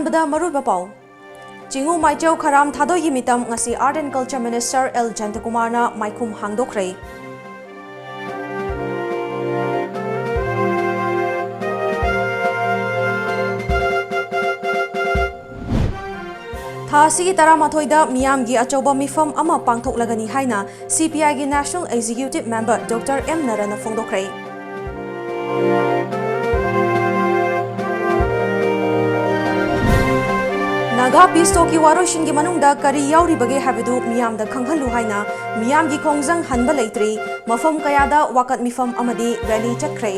अहानबदा मरुब पाउ चिंगु माइचौ खराम थादोगी मितम ngasi art and culture minister L Jayantakumar ना माइखुम हांगदोखरे थासी तरामाथोइदा मियामगी अचौबा मिफम अमा पांथोकलगनी हाइना सीपीआई गी national executive member doctor M Naran फोंदोखरे नागा पीसटो की वारोशिन की मनुंगदा करी याउरिबगे हाबिदु मियामदा खंगहलु हाइना मियामगी खोंगजंग हनबा लेत्रि मफम कयादा वाकत मिफम अमदी रैली चक्रे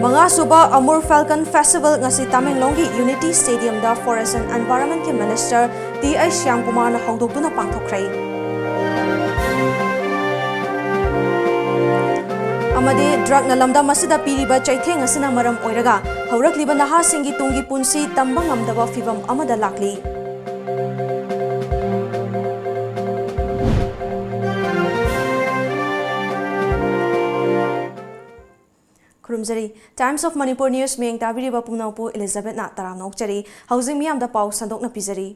मंगा सुबा अमूर फाल्कन फेस्टिवल ngasi तामेंगलोंगी यूनिटी स्टेडियम दा फॉरेस्ट एंड एनवायरनमेंट के minister T I Shyam Kumar ना हौदोक्तुना पांथोखरे अमदे ड्रग नलमदा मसिदा पीरिबा चैथेंग असना मरम ओइरगा हौरकलिबा नहासिंगी तुंगी पुंसी तंबा ngamdaba फिवम अमदा लाकली खुरुमजरी टाइम्स ऑफ मणिपुर न्यूज में ताबिरिबा पुनापु एलिजाबेथ ना तराम नौचरी हाउसिंग मियामदा पाउ संदोकना पिजरी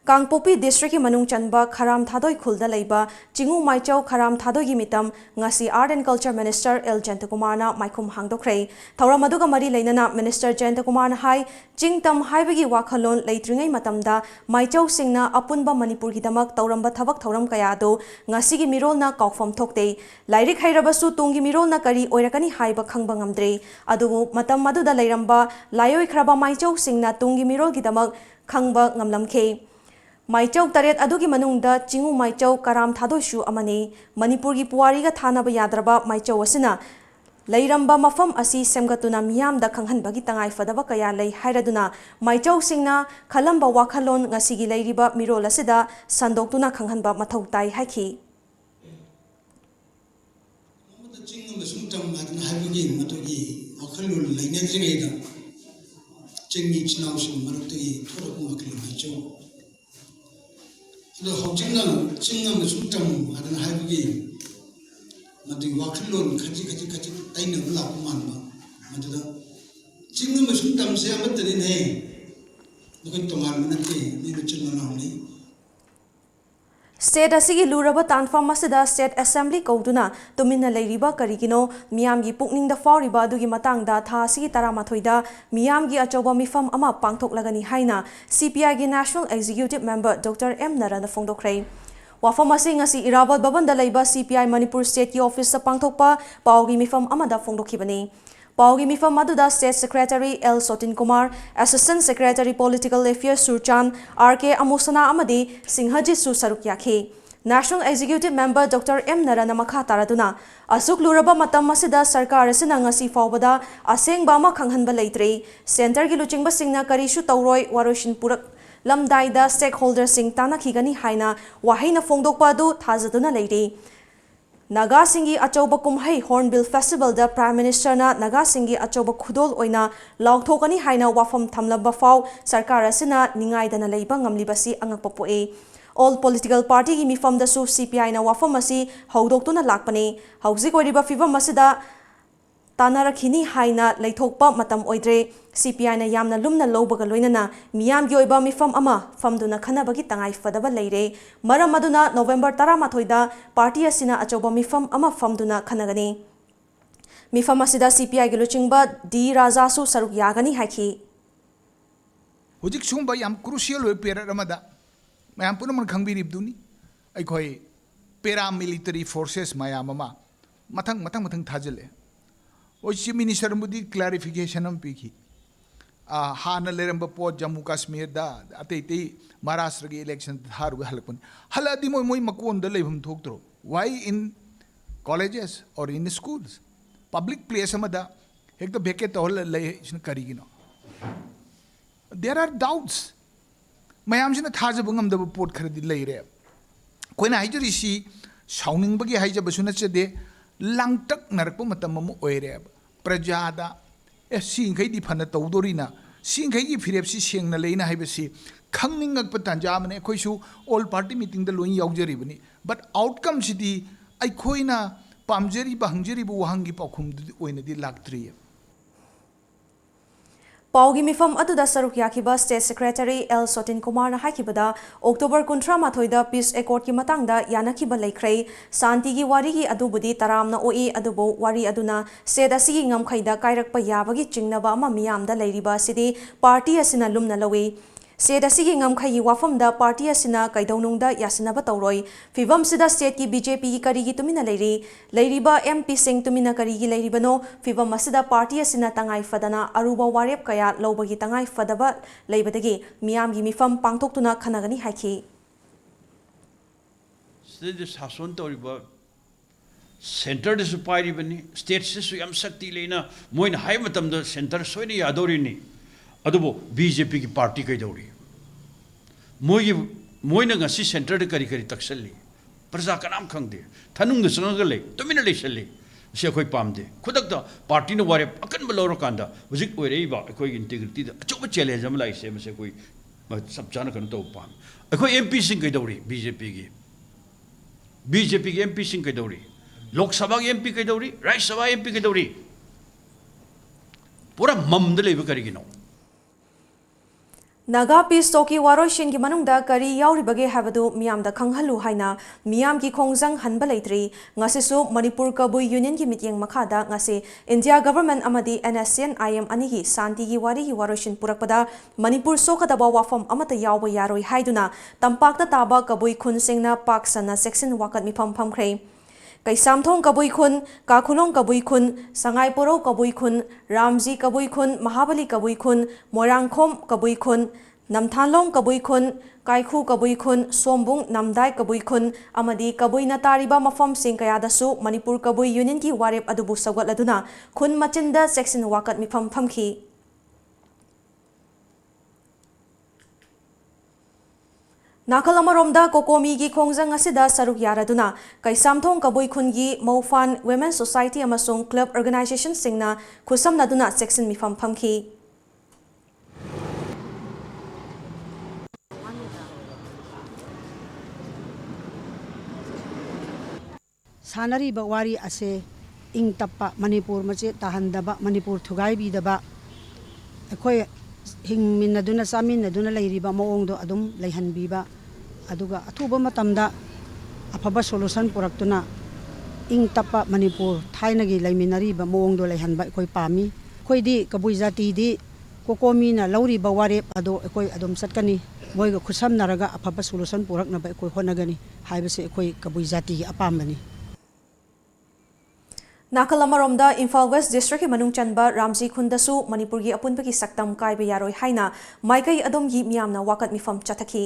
कांगपोपी डिस्ट्रिक्ट की मनुंग चनबा खराम थादोई खुलदा लेबा चिंगु माइचौ खराम थादोगी मितम ngasi art and culture minister L Jayantakumar ना माइखुम हांगदोखरे थौरम अदुगा मरी लेनना मिनिस्टर जयंतकुमार ना हाई चिंगतम हाइबगी वाखलोन लेत्रिंगै मतमदा माइचौ सिंगना अपुनबा मणिपुर की दमक तौरंबा थबक थौरम कयादो ngasi gi mirolna काउफम थोकते lyric हैरबसु Tungi मिरोलना करी ओइरकनी हाइबा खंगबा ngamdre अदुगु मतम मदुदा लेरंबा लायोय खरबा माइचौ सिंगना तुंगी मिरोल की दमक खंगबा ngamlamखे माइचौ तरेत अदुगी मनुंगदा चिंगु माइचौ कराम थादोशु अमने मणिपुर की पुवारी का थाना याद्रबा माइचौ असिना लैरंबा मफम असी सेमगतुना मियामदा खंगहनबगी तंगाई फदबा कया लै हाइरदुना माइचौ सिंगना खलंबा वाखलोन ngasiगी लैरिबा मिरोल असिदा संदोक्तुना खंगहनबा मथौ ताई हाइखी लो हौजिंगा चिंगा मसुतम आदन हाइबगी मदि वाखलोन खजि खजि खजि ताइना बुला मानबा मददा चिंगा मसुतम से अमतनि ने नखै तोंगान मनते नि चिंगा नाउनि स्टेट असिगी लुरबा तानफाम मसिदा स्टेट असेंबली कौदुना तुमिना लेरिबा करिगिनो मियामगी पुकनिंगदा फाउरिबा दुगी मतंगदा था असिगी तरामाथोइदा मियामगी अचौबा मिफम अमा पांथोकलगनी हाइना सीपीआई गी national executive member doctor M Naran फोंदोखरे वाफम असिंग असि इरावत भवनदा लेबा सीपीआई मणिपुर स्टेट की ऑफिस पांथोकपा पाउगी मिफम अमदा फोंदोखिबनी पाउगी मिफम अदुदा state secretary L Sotin Kumar assistant secretary political affairs Surchan are के अमुसना अमदी सिंहजिसु सरुक याखी national executive member doctor M Naran मखा तारदुना असुक लुरबा मतम मसिदा सरकार असिना ngasi फावबदा असेंगबा मा खंगहनबा लेत्रे सेंटर की लुचिंगबा सिंगना करिसु तौरोय वारोशिन पुरक लमदाइदा स्टेक होल्डर सिंग तानाखिगनी हाइना वाहैना फोंदोकपादु थाजदुना लेरी नागा सिंगी अचौबा कुमहै हॉर्नबिल फेस्टिवल दा प्राइम मिनिस्टर ना नागा सिंगी अचौबा खुदोल ओइना लाउथोकनी हाइना वाफम थमलबा फाव सरकार असिना निंगाइदना लेबा ngamlibasi angakpa poe all political party की मिफम दसु सीपीआई ना वाफम असी हौदोक्तुना लाकपने हौजिक ओइरिबा फिवम असिदा तानारखिनी हाइना लेथोकपा मतम ओइद्रे सीपीआई ना यामना लुमना लौबगा लोइनना मियामगी ओइबा मिफम अमा फमदुना खनबगी तंगाई फदबा लेरे मरम अदुना नवंबर 13 दा पार्टी असिना अचौबा मिफम अमा फमदुना खनगनी मिफम असिदा सीपीआई गी लुचिंगबा डी राजासु सरुक यागनी हाइखी हुजिक सुंबा याम क्रुशियल वे पेरा रमदा मैम पुनम खंगबिरिबदुनी अखोय पैरामिलिटरी फोर्सेस मायाम अमा मथंग मथंग मथंग थाजले और चीफ मिनिस्टर मुदी क्लैरिफिकेशन हम पीखी हाँ लेरंब पोट जम्मू काश्मीर दा अतई महाराष्ट्र के इलेक्शन थारुग हलपन हलदी मोय मोय मकोन द लेभम थोक्त्रो व्हाई इन कॉलेजेस और इन स्कूल्स पब्लिक प्लेस अमदा हेक्ट बेके तोल ले करिगिनो देयर आर डाउट्स मयाम सिना थाजब ngamdaba पोट खरदी लेरे कोइना हाइजरिसी साउनिंगबगी हाइजबसु नचदे लांगटक नरकप मतम अमु ओइरे प्रजादा सिंखैदी फन तौदोरिना सिंखैगी फिरेपसी सेंगना लेना हाइबसी खंगनिंगक तंजामने अखोइसु ऑल पार्टी मीटिंग द लोइन याउजरिबनी बट आउटकम सिदी अखोइना पामजरी हंजरी वहांगी पाखुम ओइनदी लाक्ट्री ꯄꯥꯎꯒꯤ ꯃꯤꯐꯝ ꯑꯗꯨꯗ ꯁꯔꯨꯛ ꯌꯥꯈꯤꯕ ꯁ꯭ꯇꯦꯠ ꯁꯦꯀ꯭ꯔꯦꯇꯔꯤ ꯑꯦꯜ ꯁꯣꯇꯤꯟ ꯀꯨꯃꯥꯔꯅ ꯍꯥꯏꯈꯤꯕꯗ ꯑꯣꯛꯇꯣꯕꯔ 38ꯗ ꯄꯤꯁ ꯑꯦꯀꯣꯔꯗꯀꯤ ꯃꯇꯥꯡꯗ ꯌꯥꯅꯈꯤꯕ ꯂꯩꯈ꯭ꯔꯦ ꯁꯥꯟꯇꯤꯒꯤ ꯋꯥꯔꯤꯒꯤ ꯑꯗꯨꯕꯨꯗꯤ ꯇꯔꯥꯝꯅ ꯑꯣꯛꯏ ꯑꯗꯨꯕꯨ ꯋꯥꯔꯤ ꯑꯗꯨꯅ ꯁ꯭ꯇꯦꯠ ꯑꯁꯤꯒꯤ ꯉꯝꯈꯩꯗ ꯀꯥꯏꯔꯛꯄ ꯌꯥꯕꯒꯤ ꯆꯤꯡꯅꯕ ꯑꯃ ꯃꯤꯌꯥꯝꯗ ꯂꯩꯔꯤꯕ ꯑꯁꯤꯗꯤ ꯄꯥꯔꯇꯤ ꯑꯁꯤꯅ ꯂꯨꯝꯅ ꯂꯧꯏ ꯁ꯭ꯇꯦꯠ ꯑꯁꯤꯒꯤ ꯉꯝꯈꯩꯒꯤ ꯋꯥꯐꯝꯗ ꯄꯥꯔꯇꯤ ꯑꯁꯤꯅ ꯀꯩꯗꯧꯅꯨꯡꯗ ꯌꯥꯁꯤꯟꯅꯕ ꯇꯧꯔꯣꯏ ꯐꯤꯚꯝꯁꯤꯗ ꯁ꯭ꯇꯦꯠꯀꯤ ꯕꯤꯖꯦꯄꯤꯒꯤ ꯀꯔꯤꯒꯤ ꯇꯨꯃꯤꯟꯅ ꯂꯩꯔꯤꯕ ꯑꯦꯝꯄꯤꯁꯤꯡ ꯇꯨꯃꯤꯟꯅ ꯀꯔꯤꯒꯤ ꯂꯩꯔꯤꯕꯅꯣ ꯐꯤꯚꯝ ꯑꯁꯤꯗ ꯄꯥꯔꯇꯤ ꯑꯁꯤꯅ ꯇꯉꯥꯏ ꯐꯗꯅ ꯑꯔꯨꯕ ꯋꯥꯔꯦꯞ ꯀꯌꯥ ꯂꯧꯕꯒꯤ ꯇꯉꯥꯏ ꯐꯗꯕ ꯂꯩꯕꯗꯒꯤ ꯃꯤꯌꯥꯝꯒꯤ ꯃꯤꯐꯝ ꯄꯥꯡꯊꯣꯛꯇꯨꯅ ꯈꯟꯅꯒꯅꯤ ꯍꯥꯏꯈꯤ ꯁꯤꯗ ꯁꯥꯁꯣꯟ ꯇꯧꯔꯤꯕ ꯁꯦꯟꯇꯔꯗꯁꯨ ꯄꯥꯏꯔꯤꯕꯅꯤ ꯁ꯭ꯇꯦꯠꯁꯤꯁꯨ ꯌꯥꯝ ꯁꯛꯇꯤ ꯂꯩꯅ ꯃꯣꯏꯅ ꯍꯥꯏꯕ ꯃꯇꯝꯗ ꯁꯦꯟꯇꯔ ꯁꯣꯏꯅ ꯌꯥꯗꯧꯔꯤꯅꯤ ꯑꯗꯨꯕꯨ ꯕꯤꯖꯦꯄꯤꯒꯤ ꯄꯥꯔꯇꯤ ꯀꯩꯗꯧꯔꯤ ꯃꯣꯏꯅ ꯉꯁꯤ ꯁꯦꯟꯇꯔꯗ ꯀꯔꯤ ꯀꯔꯤ ꯇꯛꯁꯜꯂꯤ ꯄ꯭ꯔꯖꯥ ꯀꯅꯥꯝ ꯈꯪꯗꯦ ꯊꯅꯨꯡꯗ ꯆꯪꯉꯒ ꯂꯩ ꯇꯨꯃꯤꯟꯅ ꯂꯩꯁꯜꯂꯤ ꯁꯤ ꯑꯩꯈꯣꯏ ꯄꯥꯝꯗꯦ ꯈꯨꯗꯛꯇ ꯄꯥꯔꯇꯤꯅ ꯋꯥꯔꯦꯞ ꯑꯀꯟꯕ ꯂꯧꯔꯀꯥꯟꯗ ꯍꯧꯖꯤꯛ ꯑꯣꯏꯔꯛꯏꯕ ꯑꯩꯈꯣꯏꯒꯤ ꯏꯟꯇꯤꯒ꯭ꯔꯤꯇꯤꯗ ꯑꯆꯧꯕ ꯆꯦꯂꯦꯟꯖ ꯑꯃ ꯂꯥꯛꯏꯁꯦ ꯃꯁꯤ ꯑꯩꯈꯣꯏ ꯆꯞ ꯆꯥꯅ ꯀꯩꯅꯣ ꯇꯧꯕ ꯄꯥꯝꯃꯤ ꯑꯩꯈꯣꯏ ꯑꯦꯝꯄꯤꯁꯤꯡ ꯀꯩꯗꯧꯔꯤ ꯕꯤꯖꯦꯄꯤꯒꯤ ꯑꯦꯝꯄꯤꯁꯤꯡ ꯀꯩꯗꯧꯔꯤ ꯂꯣꯛ ꯁꯚꯥꯒꯤ ꯑꯦꯝꯄꯤ ꯀꯩꯗꯧꯔꯤ ꯔꯥꯖ꯭ꯌ ꯁꯚꯥ ꯑꯦꯝꯄꯤ ꯀꯩꯗꯧꯔꯤ ꯄꯨꯔꯥ ꯃꯝꯗ ꯂꯩꯕ ꯀꯔꯤꯒꯤꯅꯣ ꯅꯥꯒꯥ ꯄꯤꯁ ꯇꯣꯛꯀꯤ ꯋꯥꯔꯣꯏꯁꯤꯟꯒꯤ ꯃꯅꯨꯡꯗ ꯀꯔꯤ ꯌꯥꯎꯔꯤꯕꯒꯦ ꯍꯥꯏꯕꯗꯨ ꯃꯤꯌꯥꯝꯗ ꯈꯪꯍꯜꯂꯨ ꯍꯥꯏꯅ ꯃꯤꯌꯥꯝꯒꯤ ꯈꯣꯡꯖꯪ ꯍꯟꯕ ꯂꯩꯇ꯭ꯔꯤ ꯉꯁꯤꯁꯨ ꯃꯅꯤꯄꯨꯔ ꯀꯕꯨꯏ ꯌꯨꯅꯤꯌꯟꯒꯤ ꯃꯤꯠꯌꯦꯡ ꯃꯈꯥꯗ ꯉꯁꯤ ꯏꯟꯗꯤꯌꯥ ꯒꯚꯔꯟꯃꯦꯟꯠ ꯑꯃꯗꯤ NSCN-IM ꯑꯅꯤꯒꯤ ꯁꯥꯟꯇꯤꯒꯤ ꯋꯥꯔꯤꯒꯤ ꯋꯥꯔꯣꯏꯁꯤꯟ ꯄꯨꯔꯛꯄꯗ ꯃꯅꯤꯄꯨꯔ ꯁꯣꯛꯀꯗꯕ ꯋꯥꯐꯝ ꯑꯃꯠꯇ ꯌꯥꯎꯕ ꯌꯥꯔꯣꯏ ꯍꯥꯏꯗꯨꯅ ꯇꯝꯄꯥꯛꯇ ꯇꯥꯕ ꯀꯕꯨꯏ ꯈꯨꯟꯁꯤꯡꯅ ꯄꯥꯛ ꯁꯟꯅ ꯆꯦꯛꯁꯤꯟ ꯋꯥꯀꯠ ꯃꯤꯐꯝ ꯐꯝꯈ꯭ꯔꯦ ꯀꯩꯁꯥꯝꯊꯣꯡ ꯀꯕꯨꯏ ꯈꯨꯟ ꯀꯥꯈꯨꯂꯣꯡ ꯀꯕꯨꯏ ꯈꯨꯟ ꯁꯉꯥꯏꯄꯣꯔꯧ ꯀꯕꯨꯏ ꯈꯨꯟ ꯔꯥꯝꯖꯤ ꯀꯕꯨꯏ ꯈꯨꯟ ꯃꯍꯥꯕꯂꯤ ꯀꯕꯨꯏ ꯈꯨꯟ ꯃꯣꯏꯔꯥꯡꯈꯣꯝ ꯀꯕꯨꯏ ꯈꯨꯟ ꯅꯝꯊꯥꯂꯣꯡ ꯀꯕꯨꯏ ꯈꯨꯟ ꯀꯥꯏꯈꯨ ꯀꯕꯨꯏ ꯈꯨꯟ ꯁꯣꯝꯕꯨꯡ ꯅꯝꯗꯥꯏ ꯀꯕꯨꯏ ꯈꯨꯟ ꯑꯃꯗꯤ ꯀꯕꯨꯏꯅ ꯇꯥꯔꯤꯕ ꯃꯐꯝꯁꯤꯡ ꯀꯌꯥꯗꯁꯨ ꯃꯅꯤꯄꯨꯔ ꯀꯕꯨꯏ ꯌꯨꯅꯤꯌꯟꯒꯤ ꯋꯥꯔꯦꯞ ꯑꯗꯨꯕꯨ ꯁꯧꯒꯠꯂꯗꯨꯅ ꯈꯨꯟ ꯃꯆꯤꯟꯗ ꯆꯦꯛꯁꯤꯟ ꯋꯥꯀꯠ ꯃꯤꯐꯝ ꯐꯝꯈꯤ ꯅꯥꯀꯜ ꯑꯃꯔꯣꯝꯗ ꯀꯣꯀꯣꯃꯤꯒꯤ ꯈꯣꯡꯖꯪ ꯑꯁꯤꯗ ꯁꯔꯨꯛ ꯌꯥꯔꯗꯨꯅ ꯀꯩꯁꯥꯝꯊꯣꯡ ꯀꯕꯨꯏ ꯈꯨꯟꯒꯤ ꯃꯧꯐꯥꯟ ꯋꯤꯃꯦꯟ ꯁꯣꯁꯥꯏꯇꯤ ꯑꯃꯁꯨꯡ ꯀ꯭ꯂꯕ ꯑꯣꯔꯒꯅꯥꯏꯖꯦꯁꯟꯁꯤꯡꯅ ꯈꯨꯠꯁꯝꯅꯗꯨꯅ ꯆꯦꯛꯁꯤꯟ ꯃꯤꯐꯝ ꯐꯝꯈꯤ ꯁꯥꯟꯅꯔꯤꯕ ꯋꯥꯔꯤ ꯑꯁꯦ ꯏꯪ ꯇꯞꯄ ꯃꯅꯤꯄꯨꯔ ꯃꯆꯦꯠ ꯇꯥꯍꯟꯗꯕ ꯃꯅꯤꯄꯨꯔ ꯊꯨꯒꯥꯏꯕꯤꯗꯕ ꯑꯩꯈꯣꯏ ꯍꯤꯡꯃꯤꯟꯅꯗꯨꯅ ꯆꯥꯃꯤꯟꯅꯗꯨꯅ ꯂꯩꯔꯤꯕ ꯃꯑꯣꯡꯗꯣ ꯑꯗꯨꯝ ꯂꯩꯍꯟꯕꯤꯕ ꯑꯗꯨꯒ ꯑꯊꯨꯕ ꯃꯇꯝꯗ ꯑꯐꯕ ꯁꯣꯂꯨꯁꯟ ꯄꯨꯔꯛꯇꯨꯅ ꯏꯪ ꯇꯞꯄ ꯃꯅꯤꯄꯨꯔ ꯊꯥꯏꯅꯒꯤ ꯂꯩꯃꯤꯟꯅꯔꯤꯕ ꯃꯑꯣꯡꯗꯣ ꯂꯩꯍꯟꯕ ꯑꯩꯈꯣꯏ ꯄꯥꯝꯃꯤ ꯑꯩꯈꯣꯏꯗꯤ ꯀꯕꯨꯏ ꯖꯥꯇꯤꯗꯤ ꯀꯣꯀꯣꯃꯤꯅ ꯂꯧꯔꯤꯕ ꯋꯥꯔꯦꯞ ꯑꯗꯣ ꯑꯩꯈꯣꯏ ꯑꯗꯨꯝ ꯆꯠꯀꯅꯤ ꯃꯣꯏꯒ ꯈꯨꯠꯁꯝꯅꯔꯒ ꯑꯐꯕ ꯁꯣꯂꯨꯁꯟ ꯄꯨꯔꯛꯅꯕ ꯑꯩꯈꯣꯏ ꯍꯣꯠꯅꯒꯅꯤ ꯍꯥꯏꯕꯁꯦ ꯑꯩꯈꯣꯏ ꯀꯕꯨꯏ ꯖꯥꯇꯤꯒꯤ ꯑꯄꯥꯝꯕꯅꯤ ꯅꯥꯀꯜ ꯑꯃꯔꯣꯝꯗ ꯏꯝꯐꯥꯜ ꯋꯦꯁ ꯗꯤꯁꯇ꯭ꯔꯤꯛꯀꯤ ꯃꯅꯨꯡ ꯆꯟꯕ ꯔꯥꯝꯖꯤ ꯈꯨꯟꯗꯁꯨ ꯃꯅꯤꯄꯨꯔꯒꯤ ꯑꯄꯨꯟꯕꯒꯤ ꯁꯛꯇꯝ ꯀꯥꯏꯕ ꯌꯥꯔꯣꯏ ꯍꯥꯏꯅ ꯃꯥꯏꯀꯩ ꯑꯗꯣꯝꯒꯤ ꯃꯤꯌꯥꯝꯅ ꯋꯥꯀꯠ ꯃꯤꯐꯝ ꯆꯠꯊꯈꯤ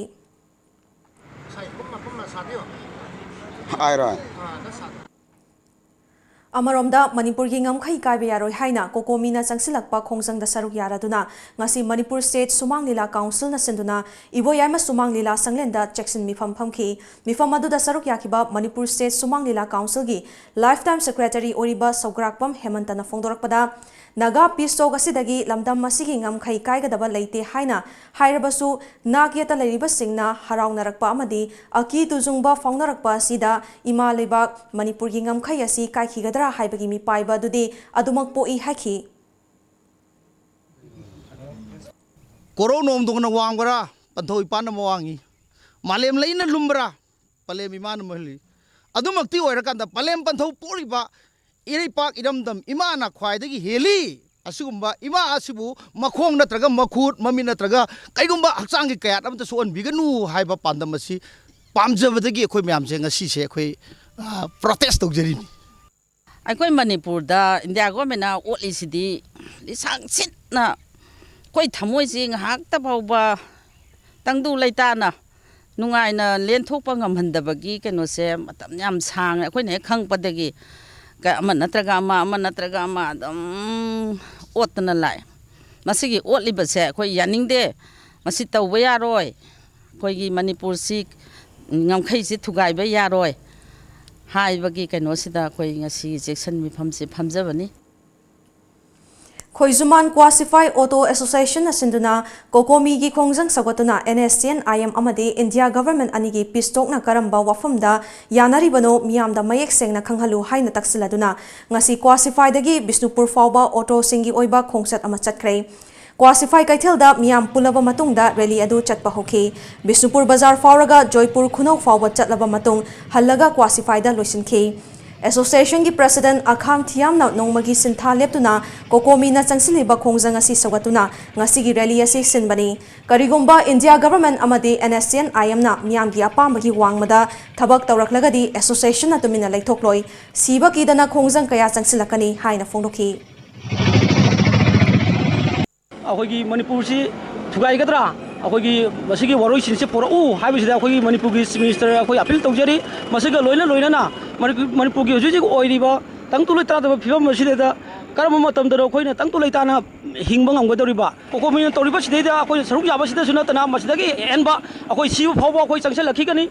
ꯑꯃꯔꯣꯝꯗ ꯃꯅꯤꯄꯨꯔꯒꯤ ꯉꯝꯈꯩ ꯀꯥꯏꯕ ꯌꯥꯔꯣꯏ ꯍꯥꯏꯅ ꯀꯣꯀꯣꯃꯤꯅ ꯆꯪꯁꯤꯜꯂꯛꯄ ꯈꯣꯡꯖꯪꯗ ꯁꯔꯨꯛ ꯌꯥꯔꯗꯨꯅ ꯉꯁꯤ ꯃꯅꯤꯄꯨꯔ ꯁ꯭ꯇꯦꯠ ꯁꯨꯃꯥꯡ ꯂꯤꯂꯥ ꯀꯥꯎꯟꯁꯤꯜꯅ ꯁꯤꯟꯗꯨꯅ ꯏꯕꯣꯌꯥꯏꯃ ꯁꯨꯃꯥꯡ ꯂꯤꯂꯥ ꯁꯪꯂꯦꯟꯗ ꯆꯦꯛꯁꯤꯟ ꯃꯤꯐꯝ ꯐꯝꯈꯤ ꯃꯤꯐꯝ ꯑꯗꯨꯗ ꯁꯔꯨꯛ ꯌꯥꯈꯤꯕ ꯃꯅꯤꯄꯨꯔ ꯁ꯭ꯇꯦꯠ ꯁꯨꯃꯥꯡ ꯂꯤꯂꯥ ꯀꯥꯎꯟꯁꯤꯜꯒꯤ ꯂꯥꯏꯐꯇꯥꯏꯝ ꯁꯦꯀ꯭ꯔꯦꯇꯔꯤ ꯑꯣꯏꯔꯤꯕ ꯁꯧꯒ꯭ꯔꯥꯛꯄꯝ ꯍꯦꯃꯟꯇꯅ ꯐꯣꯡꯗꯣꯔꯛꯄꯗ ꯅꯥꯒꯥ ꯄꯤꯁ ꯇꯣꯛ ꯑꯁꯤꯗꯒꯤ ꯂꯝꯗꯝ ꯑꯁꯤꯒꯤ ꯉꯝꯈꯩ ꯀꯥꯏꯒꯗꯕ ꯂꯩꯇꯦ ꯍꯥꯏꯅ ꯍꯥꯏꯔꯕꯁꯨ ꯅꯥꯛ ꯌꯦꯠꯇ ꯂꯩꯔꯤꯕꯁꯤꯡꯅ ꯍꯔꯥꯎꯅꯔꯛꯄ ꯑꯃꯗꯤ ꯑꯀꯤ ꯇꯨꯖꯨꯡꯕ ꯐꯥꯎꯅꯔꯛꯄ ꯑꯁꯤꯗ ꯏꯃꯥ ꯂꯩꯕꯥꯛ ꯃꯅꯤꯄꯨꯔꯒꯤ ꯉꯝꯈꯩ ꯑꯁꯤ ꯀꯥꯏꯈꯤꯒꯗ꯭ꯔꯥ ꯍꯥꯏꯕꯒꯤ ꯃꯤꯄꯥꯏꯕ ꯑꯗꯨꯗꯤ ꯑꯗꯨꯃꯛ ꯄꯣꯛꯏ ꯍꯥꯏꯈꯤ ꯀꯣꯔꯧ ꯅꯣꯝꯗꯣꯡꯅ ꯋꯥꯡꯕ꯭ꯔꯥ ꯄꯟꯊꯧ ꯏꯄꯥꯟꯅ ꯋꯥꯡꯉꯤ ꯃꯥꯂꯦꯝ ꯂꯩꯅ ꯂꯨꯝꯕ꯭ꯔꯥ ꯄꯂꯦꯝ ꯏꯃꯥꯅ ꯃꯍꯜꯂꯤ ꯑꯗꯨꯃꯛꯇꯤ ꯑꯣꯏꯔꯀꯥꯟꯗ ꯄꯂꯦꯝ ꯄꯟꯊꯧ ꯄꯣꯛꯂꯤꯕ ꯏꯔꯩꯄꯥꯛ ꯏꯔꯝꯗꯝ ꯏꯃꯥꯅ ꯈ꯭ꯋꯥꯏꯗꯒꯤ ꯍꯦꯜꯂꯤ ꯑꯁꯤꯒꯨꯝꯕ ꯏꯃꯥ ꯑꯁꯤꯕꯨ ꯃꯈꯣꯡ ꯅꯠꯇ꯭ꯔꯒ ꯃꯈꯨꯠ ꯃꯃꯤꯠ ꯅꯠꯇ꯭ꯔꯒ ꯀꯩꯒꯨꯝꯕ ꯍꯛꯆꯥꯡꯒꯤ ꯀꯌꯥꯠ ꯑꯃꯇ ꯁꯣꯛꯍꯟꯕꯤꯒꯅꯨ ꯍꯥꯏꯕ ꯄꯥꯟꯗꯝ ꯑꯁꯤ ꯄꯥꯝꯖꯕꯗꯒꯤ ꯑꯩꯈꯣꯏ ꯃꯌꯥꯝꯁꯦ ꯉꯁꯤꯁꯦ ꯑꯩꯈꯣꯏ ꯄ꯭ꯔꯣꯇꯦꯁ ꯇꯧꯖꯔꯤꯅꯤ ꯑꯩꯈꯣꯏ ꯃꯅꯤꯄꯨꯔꯗ ꯏꯟꯗꯤꯌꯥ ꯒꯣꯔꯃꯦꯟꯅ ꯑꯣꯠꯂꯤꯁꯤꯗꯤ ꯂꯤꯁꯥꯡ ꯁꯤꯠꯅ ꯑꯩꯈꯣꯏ ꯊꯃꯣꯏꯁꯤ ꯉꯥꯏꯍꯥꯛꯇ ꯐꯥꯎꯕ ꯇꯪꯗꯨ ꯂꯩꯇꯥꯅ ꯅꯨꯡꯉꯥꯏꯅ ꯂꯦꯟꯊꯣꯛꯄ ꯉꯝꯍꯟꯗꯕꯒꯤ ꯀꯩꯅꯣꯁꯦ ꯃꯇꯝ ꯌꯥꯝ ꯁꯥꯡꯉꯦ ꯑꯩꯈꯣꯏꯅ ꯍꯦꯛ ꯈꯪꯉꯛꯄꯗꯒꯤ ꯑꯃ ꯅꯠꯇ꯭ꯔꯒ ꯑꯃ ꯑꯗꯨꯝ ꯑꯣꯠꯇꯅ ꯂꯥꯛꯑꯦ ꯃꯁꯤꯒꯤ ꯑꯣꯠꯂꯤꯕꯁꯦ ꯑꯩꯈꯣꯏ ꯌꯥꯅꯤꯡꯗꯦ ꯃꯁꯤ ꯇꯧꯕ ꯌꯥꯔꯣꯏ ꯑꯩꯈꯣꯏꯒꯤ ꯃꯅꯤꯄꯨꯔꯁꯤ ꯉꯝꯈꯩꯁꯤ ꯊꯨꯒꯥꯏꯕ ꯌꯥꯔꯣꯏ ꯍꯥꯏꯕꯒꯤ ꯀꯩꯅꯣꯁꯤꯗ ꯑꯩꯈꯣই ꯉꯁꯤ ꯆꯦꯛꯁꯤꯟ ꯃꯤꯐꯝꯁꯤ ꯐꯝꯖꯕꯅꯤ ꯈꯣꯏꯖꯨꯃꯥꯟ ꯀ꯭ꯋꯥꯁꯤꯐꯥꯏ ꯑꯣꯇꯣ ꯑꯦꯁꯣꯁꯤꯌꯦꯁꯟꯅ ꯁꯤꯟꯗꯨꯅ ꯀꯣꯀꯣꯃꯤꯒꯤ ꯈꯣꯡꯖꯪ ꯁꯧꯒꯠꯇꯨꯅ NSCN-IM ꯑꯃꯗꯤ ꯏꯟꯗꯤꯌꯥ ꯒꯚꯔꯟꯃꯦꯟꯠ ꯑꯅꯤꯒꯤ ꯄꯤꯁꯇꯣꯛꯅ ꯀꯔꯝꯕ ꯋꯥꯐꯝꯗ ꯌꯥꯅꯔꯤꯕꯅꯣ ꯃꯤꯌꯥꯝꯗ ꯃꯌꯦꯛ ꯁꯦꯡꯅ ꯈꯪꯍꯜꯂꯨ ꯍꯥꯏꯅ ꯇꯛꯁꯤꯜꯂꯗꯨꯅ ꯉꯁꯤ ꯀ꯭ꯋꯥꯁꯤꯐꯥꯏꯗꯒꯤ ꯕꯤꯁꯅꯨꯄꯨꯔ ꯐꯥꯎꯕ ꯑꯣꯇꯣꯁꯤꯡꯒꯤ ꯑꯣꯏꯕ ꯈꯣꯡꯆꯠ ꯑꯃ ꯆꯠꯈ꯭ꯔꯦ Kwasify Kaithilda Miyam Pulaba Matungda Rally Adu Chatpa Hoki, Bisnupur Bazar Fauraga Joypur Kunau Fawa Chatlaba Matung, Halaga Kwasify da Loisinki. Association ki President Akham Thiamna Nongmagi Sintha Leptuna, Kokomi na Changsiliba Khongjang asi Sawatuna, Ngasigi Rally asi Sinbani. Karigumba India Government Amadi NSCN IMna Miyamgi Apambagi Wangmada, Tabak Tawraklagadi Association na Tumina Laitokloi, Siba Kidana Khongjang Kaya Changsilakani, Haina Fongdoki. अखोगी Manipur से थुगाइगद्रा अखोगी मसिगी वरोई सिनसे पुरउ हाइबसिदा अखोगी मणिपुर की chief minister अखोई appeal तौजरी मसिगा लोइना Manipur की हुजुजिग ओइरिबा तंगतुलै तादब फिबम मसिदा करम मतमदरो अखोइना तंगतुलै ताना हिंगबा ngamgadoriba कोकोमिना तौरिबा सिदैदा अखोइ सरुक याबसिदा सुनतना मसिदागी एनबा अखोइ सिबु फावबा अखोइ चंगसलखिगनी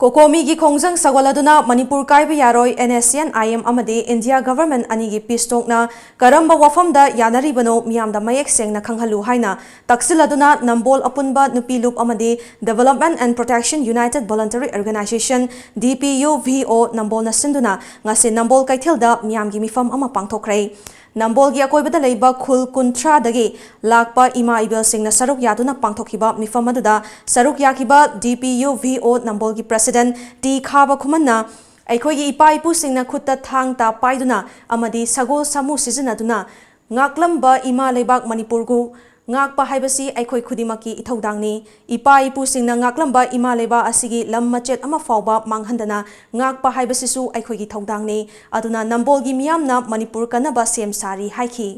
Kokomi gi Khongjang Sawaladuna Manipur Kaiba Yaroi NSCN IM Amadi India Government Anigi Pistokna Karamba Wafamda Yanaribano Miyamda Mayek Sengna Khanghalu Haina Taksiladuna Nambol Apunba Nupilup Amadi Development and Protection United Voluntary Organization DPUVO Nambol Nasinduna Ngasi Nambol Kaithilda Miyamgi Mifam Ama Pangtokrai Nambol gi akoibada leiba khul kuntra dagi lakpa ima ibel singna saruk yaduna pangthokiba mifamaduda saruk yakiba DPUVO Nambol gi President T Khaba Khumanna aikoi gi ipa ipu singna khutta thang ta paiduna amadi sagol samu sizinaduna ngaklamba ima leibak Manipur gu ngakpa haibasi aikoi khudimaki ithodangni ipa ipu singna ngaklamba ima leba asigi lam machet ama fawba manghandana ngakpa haibasi su aikoi gi thodangni aduna Nambol gi miyamna Manipur kanaba sem sari haiki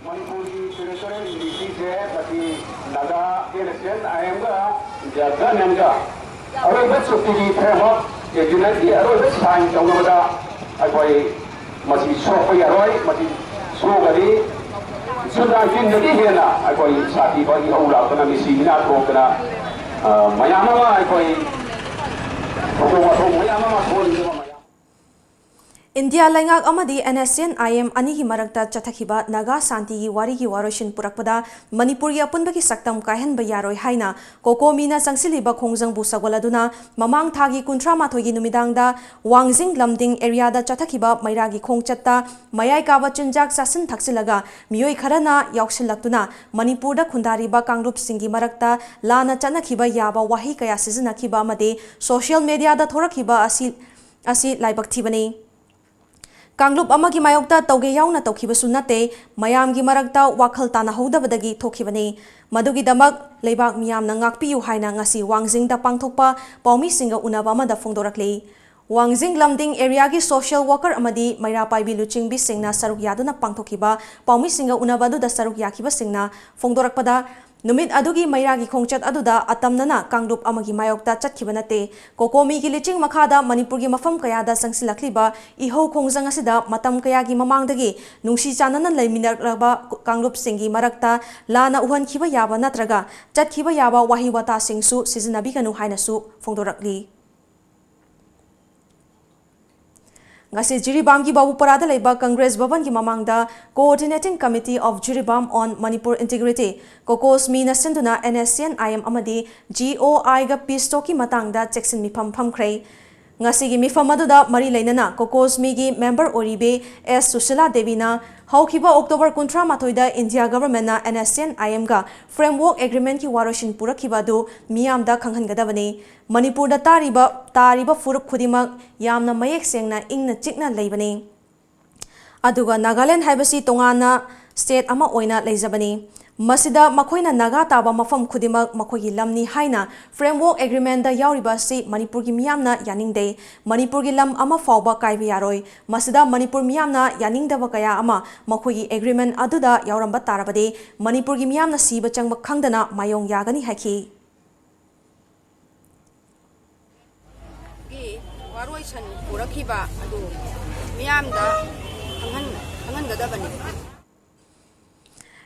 Manipur की territorial unity से पति Naga election आएगा जगह नंगा और बस supreme framework के जुनत की और बस साइन चौंगा अकोई मसी सोफ यारोई मसी सोगरी सुधा की नदी है ना अकोई साथी बागी औला कना मिसीना ठोकना मयामा अकोई मयामा खोल India Laingak Amadi NSCN IM Anigi Marakta Chatakhiba Naga Santi gi wari gi waroshin purakpada Manipur gi apunbagi saktam kaihanba yaroi haina Kokomina Changsiliba Khongjang bu sagoladuna mamang thagi kuntra mathogi numidangda Wangjing Lamding area da Chatakhiba Mairagi Khongchatta Mayai Kaba Chinjak Sasin Thaksilaga Miyoi Kharana Yauksinlaktuna Manipur da Khundariba Kangrup Singi Marakta Lana Chanakhiba Yaba Wahi Kaya Sizinakhiba Amade Social Media da Thorakhiba asi Laibak Thibani Kanglup amagi mayokta tauge yauna tokhibasu nate mayamgi marakta wakhal tana hodabadagi thokhibani madugi damak leibak miyamna ngakpiyu haina ngasi Wangjing da pangthokpa paumi singa unaba amada phongdorakle Wangjing Lamding area gi social worker amadi maira paibi luchingbi singna saruk yaduna pangthokhiba paumi singa unaba du da saruk yakhiba singna phongdorakpada Numit adugi mairagi khongchat aduda atamnana Kanglup amagi mayokta chatkibanate Kokomi gi liching makhada Manipur gi mafam kayada sangsilakliba iho khongjang asida matam kayagi mamangdagi nungsi chanana leiminaraba Kanglup singi marakta lana uhan khiba yaba natraga chatkhiba yaba wahi wata singsu sizinabi kanu hainasu phongdorakli Ngasi Jiribam ki Babuparada leiba Congress Bhavan ki mamangda Coordinating Committee of Jiribam on Manipur Integrity Kokos Mina Sinduna NSCN IM Amadi GOI ga Pisto ki matangda Cheksin Mifam Phamkrai Ngasi gi mifam aduda mari leinana Kokos mi gi member oribe S Susila Devina Haukiba October kuntra mathoida India government na NSCN IM ga framework agreement ki waroshin purakhiba du miyamda khanghangadabani Manipur da tariba furup khudimak yamna mayek sengna ingna chikna leibani aduga Nagaland haibasi tongana state ama oina leizabani Masida makoina naga taba mafam khudimak makogi lamni haina framework agreement da yauriba si Manipur gi miyamna yaningde Manipur gi lam ama fawba kaibi yaroi masida Manipur miyamna yaningdaba kaya ama makogi agreement aduda yauramba tarabade Manipur gi miyamna siba changba khangdana mayong yagani haki gi waroi san purakhiba adu miyamda khanghangadabani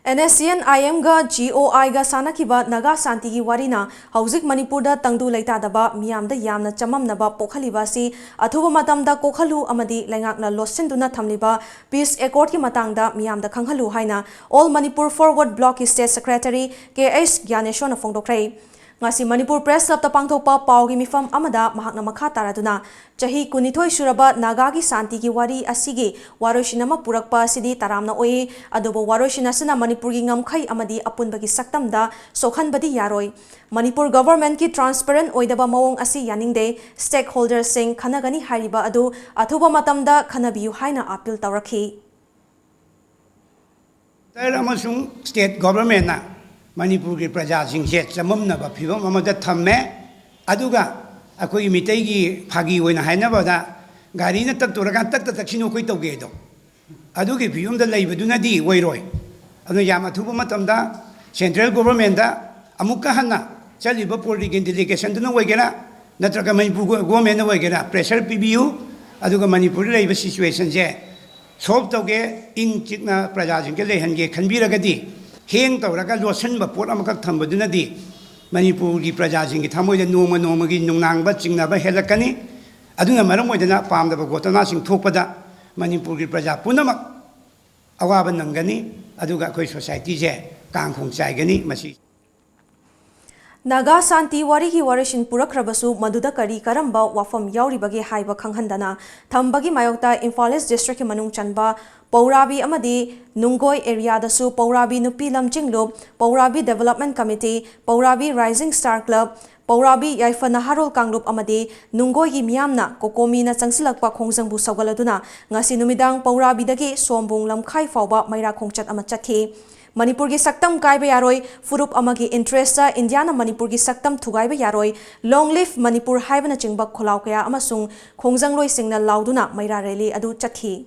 NSCN IM ga GOI ga sanakiba Naga Santi gi warina hauzik Manipur da tangdu leitadaba miyamda yamna chamamnaba pokhaliba si athuba matamda kokhalu amadi lengakna losinduna thamliba peace accord ki matangda miyamda khanghalu haina All Manipur Forward Bloc State Secretary KS Gyaneshona phongdokrai ngasi Manipur Press Club ta pangthokpa paugi mifam amada mahakna makha taraduna chahi kunithoi suraba nagagi santi gi wari asigi waroishinama purakpa asidi taramna oi adobo waroishinasana Manipur gi ngamkhai amadi apunbagi saktamda sokhanbadi yaroi Manipur government ki transparent oidaba mawong asi yaningde stakeholders sing khanagani hariba adu athuba matamda khanabiu haina appeal tawrakhi state government na Manipur ki praja sing se chamamna ba phibam amada thamme aduga akoi mitai gi phagi oina haina bada gari na tak toraga tak tak sino koi tawge do adugi phibam da leibaduna di oiroi adu yama thuba matamda central government da amuka hanna chaliba political delegation duna oigera natraga Manipur government na oigera pressure PBU aduga Manipur leiba situation je solve tawge in chikna praja sing ke lehange khanbiragadi heng tawraga losanba pot amakak thambadunadi Manipur gi praja sing gi thamoida noma noma gi nungnangba chingnaba helakani aduna maram oidana pamdaba gotana sing thokpada Manipur gi praja punamak awaba nangani aduga koi society je kangkhong chaigani masi Naga Santi wari gi warishin purakrabasu maduda kari karamba wafam yauri bagi haiba khanghandana thambagi mayokta Imphal East District ki manung chanba Paurabi amadi Nungoi area dasu Paurabi Nupi Lamjinglup Paurabi Development Committee Paurabi Rising Star Club Paurabi Yaifa Naharul Kanglup amadi Nungoi gi miyamna kokomi na changsilakpa khongjangbu sawgaladuna ngasi numidang Paurabi dagi sombung lamkhai fawba maira khongchat ama chathi Manipur gi saktam kaiba yaroi furup amagi interest sa Indiana Manipur gi saktam thugaiba yaroi long live Manipur haibana chingba kholaw kaya amasung khongjang loi singna lauduna maira rally adu chathi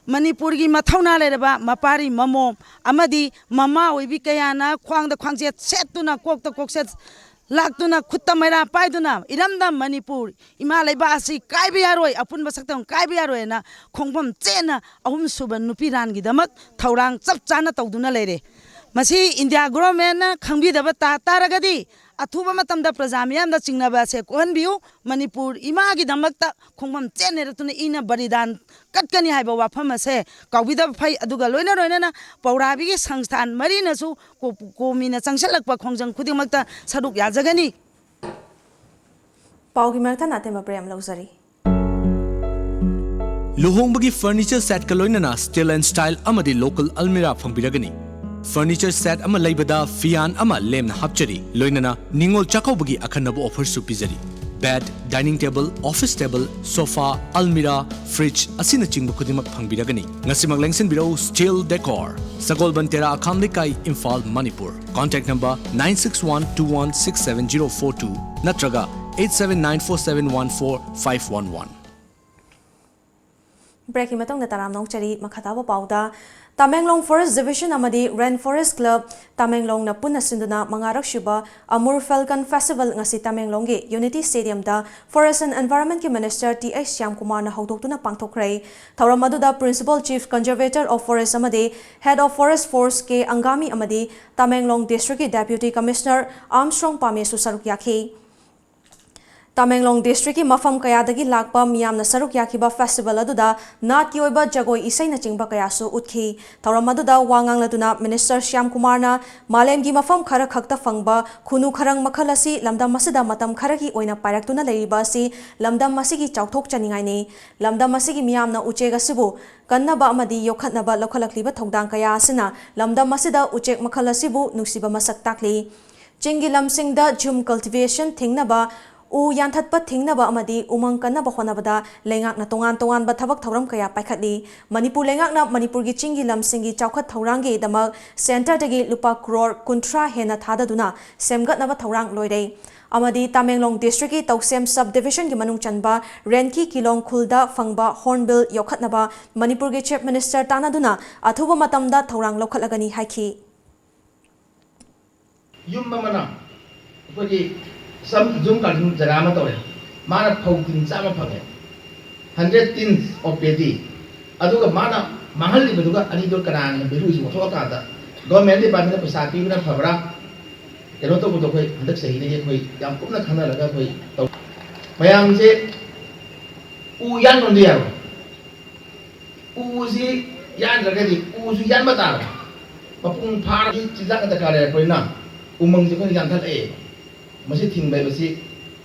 Manipur gi mathauna lereba mapari mamo amadi mama oibi kayana khwangda khwangje setuna kokta kokset laktuna khutta maira paiduna iramda Manipur ima leiba asi kaibi yaroi apun basaktam kaibi yaroi na khongpam chena ahum suban nupi ran gi damak thaurang chap chana tawduna lere masi India government na khangbi daba ta taragadi athuba matamda prajamiyam da chingnaba se kohanbiu Manipur ima gi damakta khongpam chene ratuna ina baridan katkani haiba wafam ase kawbida phai aduga loina loina na Paurabi gi sangsthan marina su komina changsalakpa khongjang khudimakta saduk yajagani paugi martha natema prem lawzari Luhongbagi furniture set ka loinana still and style amadi local almira phambiragani furniture set ama leibada fian ama lemna hapchari loinana ningol chakobagi akhanabu offer su pizari bed dining table office table sofa almira fridge asina chingba khudimak phangbiragani ngasimak lengsen birau steel decor sagol bantera akhamlikai Imphal Manipur contact number 9612167042 natraga 8794714511 Breaking matong na taram nong chari makhataba pauda Tamenglong Forest Division amadi Rainforest Club Tamenglong na punna sinduna mangarak shuba Amur Falcon Festival ngasi Tamenglong gi Unity Stadium da Forest and Environment ki Minister T.H. Shyamkumar na hawdoktuna pangthokrai thauram aduda Principal Chief Conservator of Forest amadi Head of Forest Force ke Angami amadi Tamenglong District ki Deputy Commissioner Armstrong Pame su saruk yakhi Tamenglong District ki mafam kaya dagi lakpa miyam na saruk yakiba festival aduda nat ki oiba jagoi isai na chingba kaya su utkhi thauram aduda wangang laduna Minister Shyamkumar na malem gi mafam khara khakta fangba khunu kharang makhal asi lamdam masida matam khara gi oina pairaktuna leiba asi lamdam masigi chauthok chaningai ni lamdam masigi miyam na uchega sibu kannaba amadi yokhatnaba lokhalakliba thongdang kaya asina lamdam masida uchek makhal asibu nusiba masak takli chingi lamsingda jhum cultivation thingnaba U yanthatpa thingnaba amadi umang kannaba honabada lengakna tongan ba thabak thauram kaya paikhatli Manipur lengakna Manipur gi chingi lamsingi chawkhat thaurangi damak center dagi lupa crore kuntra hena thadaduna semgatnaba thaurang loirei amadi Tamenglong District ki Tausem Subdivision ki manung chanba Renki Kilong Khulda fangba Hornbill yokhatnaba Manipur gi Chief Minister tanaduna athuba matamda thaurang lokhatlagani haiki yum mamana koi some zoom cutting jarama tore mana phautin chama phage 100 tins of pedi aduga mana mahalli baduga ani dor kanani biru ji motho ka da government department da paisa pi na phabra kero to budo koi handak sahi ne koi yam kumna khana laga koi to mayam je u yan non dia u ji yan raga di u ji yan mata mapung phar ji chija ka da kare koi na ꯎꯃꯪꯁꯦ ꯑꯩꯈꯣꯏꯅ ꯌꯥꯟꯊꯠꯂꯛꯑꯦ ꯃꯁꯤ ꯊꯤꯡꯕ ꯍꯥꯏꯕꯁꯤ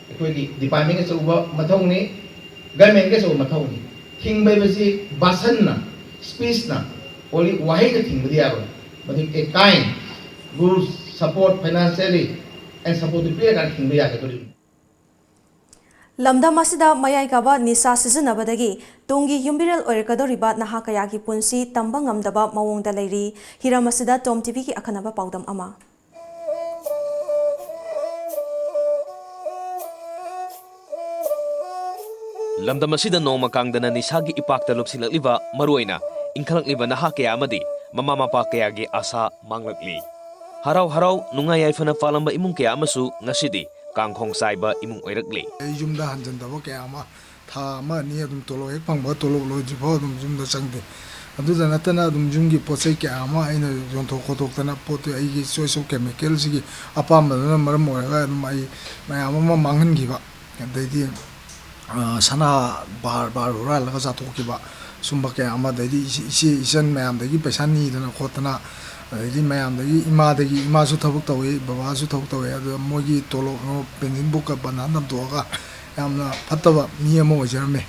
ꯑꯩꯈꯣꯏꯒꯤ ꯗꯤꯄꯥꯔꯠꯃꯦꯟꯒꯤ ꯑꯆꯧꯕ ꯃꯊꯧꯅꯤ ꯒꯚꯔꯟꯃꯦꯟꯒꯤ ꯑꯆꯧꯕ ꯃꯊꯧꯅꯤ ꯊꯤꯡꯕ ꯍꯥꯏꯕꯁꯤ ꯕꯥꯁꯟꯅ ꯁ꯭ꯄꯤꯁꯅ ꯑꯣꯟꯂꯤ ꯋꯥꯍꯩꯗ ꯊꯤꯡꯕꯗꯤ ꯌꯥꯔꯣꯏ ꯃꯗꯨ ꯑꯦ ꯀꯥꯏꯟ rules support financially and support ꯄꯤꯔꯀꯥꯟꯗ ꯊꯤꯡꯕ ꯌꯥꯒꯗꯧꯔꯤꯕꯅꯤ ꯂꯝꯗꯝ ꯑꯁꯤꯗ ꯃꯌꯥꯏ ꯀꯥꯕ ꯅꯤꯁꯥ ꯁꯤꯖꯤꯟꯅꯕꯗꯒꯤ ꯇꯨꯡꯒꯤ ꯌꯨꯝꯕꯤꯔꯦꯜ ꯑꯣꯏꯔꯛꯀꯗꯧꯔꯤꯕ ꯅꯍꯥ ꯀꯌꯥꯒꯤ ꯄꯨꯟꯁꯤ ꯇꯝꯕ ꯉꯝꯗꯕ ꯃꯑꯣꯡꯗ ꯂꯩꯔꯤ ꯍꯤꯔꯝ ꯑꯁꯤꯗ ꯇꯣꯝ ꯇꯤꯚꯤꯒꯤ ꯑꯈꯟꯅꯕ ꯄꯥꯎꯗꯝ ꯑꯃ ꯂꯝꯗꯝ ꯑꯁꯤꯗ ꯅꯣꯡꯃ ꯀꯥꯡꯗꯅ ꯅꯤꯁꯥꯒꯤ ꯏꯄꯥꯛꯇ ꯂꯨꯞꯁꯤꯜꯂꯛꯂꯤꯕ ꯃꯔꯨꯑꯣꯏꯅ ꯏꯟꯈꯠꯂꯛꯂꯤꯕ ꯅꯍꯥ ꯀꯌꯥ ꯑꯃꯗꯤ ꯃꯃꯥ ꯃꯄꯥ ꯀꯌꯥꯒꯤ ꯑꯁꯥ ꯃꯥꯡꯂꯛꯂꯤ ꯍꯔꯥꯎ ꯍꯔꯥꯎ ꯅꯨꯡꯉꯥꯏ ꯌꯥꯏꯐꯅ ꯄꯥꯜꯂꯝꯕ ꯏꯃꯨꯡ ꯀꯌꯥ ꯑꯃꯁꯨ ꯉꯁꯤꯗꯤ ꯀꯥꯡꯈꯣꯡ ꯆꯥꯏꯕ ꯏꯃꯨꯡ ꯑꯣꯏꯔꯛꯂꯤ ꯌꯨꯝꯗ ꯍꯟꯖꯟꯗꯕ ꯀꯌా ꯑꯃ ꯊꯥ ꯑꯃ ꯑꯅꯤ ꯑꯗꯨꯝ ꯇꯣꯂꯣꯞ ꯍꯦꯛ ꯐꯪꯕ ꯇꯣꯂꯣꯞ ꯂꯣꯏꯗ꯭ꯔꯤꯐꯥꯎ ꯑꯗꯨꯝ ꯌꯨꯝꯗ ꯆꯪꯗꯦ ꯑꯗꯨꯗ ꯅꯠꯇꯅ ꯑꯗꯨꯝ ꯌꯨꯝꯒꯤ ꯄꯣꯠꯆꯩ ꯀꯌꯥ ꯑꯃ ꯑꯩꯅ ꯌꯣꯟꯊꯣꯛ ꯈꯣꯠꯇꯣꯛꯇꯅ ꯄꯣꯠꯇꯨ ꯑꯩꯒꯤ ꯆꯣꯏꯁ ꯑꯣꯐ ꯀꯦꯃꯤꯀꯦꯜꯁꯤꯒꯤ ꯑꯄꯥꯝꯕꯗꯨꯅ ꯃꯔꯝ ꯑꯣꯏꯔꯒ ꯑꯗꯨꯝ ꯑꯩ ꯃꯌꯥꯝ ꯑꯃ ꯃꯥꯡꯍꯟꯈꯤꯕ ꯑꯗꯩꯗꯤ ꯁꯅꯥ ꯕꯥꯔ ꯍꯨꯔꯥꯜꯂꯒ ꯆꯥꯊꯣꯛꯈꯤꯕ ꯁꯨꯝꯕ ꯀꯌా ꯑꯃ ꯑꯗꯩꯗꯤ ꯏꯆꯦ ꯏꯆꯟ ꯃꯌꯥꯝꯗꯒꯤ ꯄꯩꯁꯥ ꯅꯤꯗꯅ ꯈꯣꯠꯇꯅ ꯑꯗꯩꯗꯤ ꯃꯌꯥꯝꯗꯒꯤ ꯏꯃꯥꯁꯨ ꯊꯕꯛ ꯇꯧꯏ ꯕꯕꯥꯁꯨ ꯊꯕꯛ ꯇꯧꯏ ꯑꯗꯨꯗ ꯃꯣꯏꯒꯤ ꯇꯣꯂꯣꯞ ꯄꯦꯟꯁꯤꯟ ꯕꯨꯛꯀ ꯕꯟꯙꯥꯟ ꯅꯝꯇꯣꯛꯑꯒ ꯌꯥꯝꯅ ꯐꯠꯇꯕ ꯃꯤ ꯑꯃ ꯑꯣꯏꯖꯔꯝꯃꯦ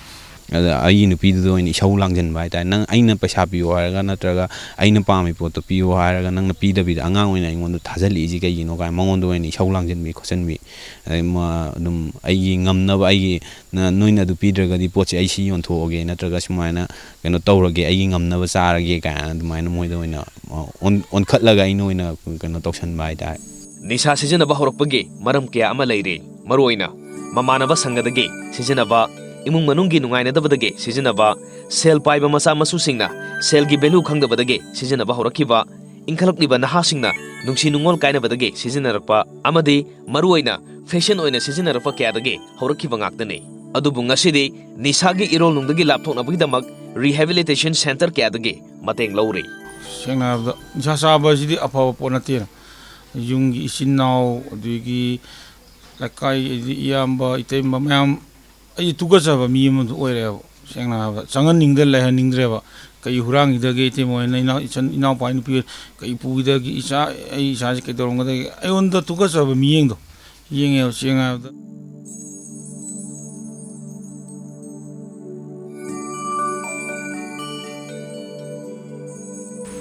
ꯑꯗ ꯑꯩꯒꯤ ꯅꯨꯄꯤꯗꯨꯗ ꯑꯣꯏꯅ ꯏꯁꯧ ꯂꯥꯡꯁꯤꯟꯕ ꯍꯥꯏꯇꯥꯔꯦ ꯅꯪ ꯑꯩꯅ ꯄꯩꯁꯥ ꯄꯤꯌꯣ ꯍꯥꯏꯔꯒ ꯅꯠꯇ꯭ꯔꯒ ꯑꯩꯅ ꯄꯥꯝꯃꯤ ꯄꯣꯠꯇꯣ ꯄꯤꯌꯣ ꯍꯥꯏꯔꯒ ꯅꯪꯅ ꯄꯤꯗꯕꯤꯗ ꯑꯉꯥꯡ ꯑꯣꯏꯅ ꯑꯩꯉꯣꯟꯗ ꯊꯥꯖꯤꯜꯂꯛꯏꯁꯤ ꯀꯩꯒꯤꯅꯣ ꯀꯥꯏꯅ ꯃꯉꯣꯟꯗ ꯑꯣꯏꯅ ꯏꯁꯧ ꯂꯥꯡꯁꯤꯟꯕꯤ ꯈꯣꯠꯆꯟꯕꯤ ꯑꯗꯩ ꯑꯗꯨꯝ ꯑꯩꯒꯤ ꯉꯝꯅꯕ ꯑꯩꯒꯤ ꯅꯣꯏꯅ ꯑꯗꯨ ꯄꯤꯗ꯭ꯔꯒꯗꯤ ꯄꯣꯠꯁꯦ ꯑꯩ ꯁꯤ ꯌꯣꯟꯊꯣꯛꯑꯒꯦ ꯅꯠꯇ꯭ꯔꯒ ꯁꯨꯃꯥꯏꯅ ꯀꯩꯅꯣ ꯇꯧꯔꯒꯦ ꯑꯩꯒꯤ ꯉꯝꯅꯕ ꯆꯥꯔꯒꯦ ꯀꯥꯏꯅ ꯑꯗꯨꯃꯥꯏꯅ ꯃꯣꯏꯗ ꯑꯣꯏꯅ ꯑꯣꯟꯈꯠꯂꯒ ꯑꯩꯅ ꯑꯣꯏꯅ ꯀꯩꯅꯣ ꯇꯧꯁꯟꯕ ꯍꯥꯏꯇꯥꯔꯦ ꯅꯤꯁꯥ ꯁꯤꯖꯤꯟꯅꯕ ꯍꯧꯔꯛꯄꯒꯤ ꯃꯔꯝ ꯀꯌా ꯑꯃ ꯂꯩꯔꯤ ꯃꯔꯨꯑꯣꯏꯅ ꯃꯃꯥꯟꯅꯕ ꯁꯪꯒꯗꯒꯤ ꯁꯤꯖꯤꯟꯅꯕ ꯏꯃꯨꯡ ꯃꯅꯨꯡꯒꯤ ꯅꯨꯡꯉꯥꯏꯅꯗꯕꯗꯒꯤ ꯁꯤꯖꯤꯟꯅꯕ ꯁꯦꯜ ꯄꯥꯏꯕ ꯃꯆꯥ ꯃꯁꯨꯁꯤꯡꯅ ꯁꯦꯜꯒꯤ ꯚꯦꯂꯨ ꯈꯪꯗꯕꯗꯒꯤ ꯁꯤꯖꯤꯟꯅꯕ ꯍꯧꯔꯛꯈꯤꯕ ꯏꯟꯈꯠꯂꯛꯂꯤꯕ ꯅꯍꯥꯁꯤꯡꯅ ꯅꯨꯡꯁꯤ ꯅꯨꯡꯉꯣꯜ ꯀꯥꯏꯅꯕꯗꯒꯤ ꯁꯤꯖꯤꯟꯅꯔꯛꯄ ꯑꯃꯗꯤ ꯃꯔꯨꯑꯣꯏꯅ ꯐꯦꯁꯟ ꯑꯣꯏꯅ ꯁꯤꯖꯤꯟꯅꯔꯛꯄ ꯀꯌꯥꯗꯒꯤ ꯍꯧꯔꯛꯈꯤꯕ ꯉꯥꯛꯇꯅꯤ ꯑꯗꯨꯕꯨ ꯉꯁꯤꯗꯤ ꯅꯤꯁꯥꯒꯤ ꯏꯔꯣꯜꯅꯨꯡꯗꯒꯤ ꯂꯥꯞꯊꯣꯛꯅꯕꯒꯤꯗꯃꯛ ꯔꯤꯍꯦꯕꯤꯂꯤꯇꯦꯁꯟ ꯁꯦꯟꯇꯔ ꯀꯌꯥꯗꯒꯤ ꯃꯇꯦꯡ ꯂꯧꯔꯤ ꯁꯦꯡꯅ ꯍꯥꯏꯔꯕꯗ ꯅꯤꯁꯥ ꯆꯥꯕ ꯑꯁꯤꯗꯤ ꯑꯐꯕ ꯄꯣꯠ ꯅꯠꯇꯦ ꯌꯨꯝꯒꯤ ꯏꯆꯤꯟ ꯏꯅꯥꯎ ꯑꯗꯒꯤ ꯂꯩꯀꯥꯏ ꯏꯌꯥꯝꯕ ꯏꯇꯩꯃ ꯃꯌꯥꯝ ꯑꯩ ꯇꯨꯀꯠꯆꯕ ꯃꯤ ꯑꯃꯗꯨ ꯑꯣꯏꯔꯦꯕ ꯁꯦꯡꯅ ꯍꯥꯏꯔꯕꯗ ꯆꯪꯍꯟꯅꯤꯡꯗ꯭ꯔꯦ ꯂꯩꯍꯟꯅꯤꯡꯗ꯭ꯔꯦꯕ ꯀꯩ ꯍꯨꯔꯥꯡꯈꯤꯗꯒꯦ ꯏꯇꯩꯃ ꯍꯣꯏꯅ ꯏꯅꯥꯎꯄꯥ ꯅꯨꯄꯤ ꯀꯩ ꯄꯨꯈꯤꯗꯒꯦ ꯑꯩ ꯏꯁꯥꯁꯦ ꯀꯩꯗꯧꯔꯝꯒꯗꯒꯦ ꯑꯩꯉꯣꯟꯗ ꯇꯨꯀꯠꯆꯕ ꯃꯤꯠꯌꯦꯡꯗꯣ ꯌꯦꯡꯉꯦꯕ ꯁꯦꯡꯅ ꯍꯥꯏꯔꯕꯗ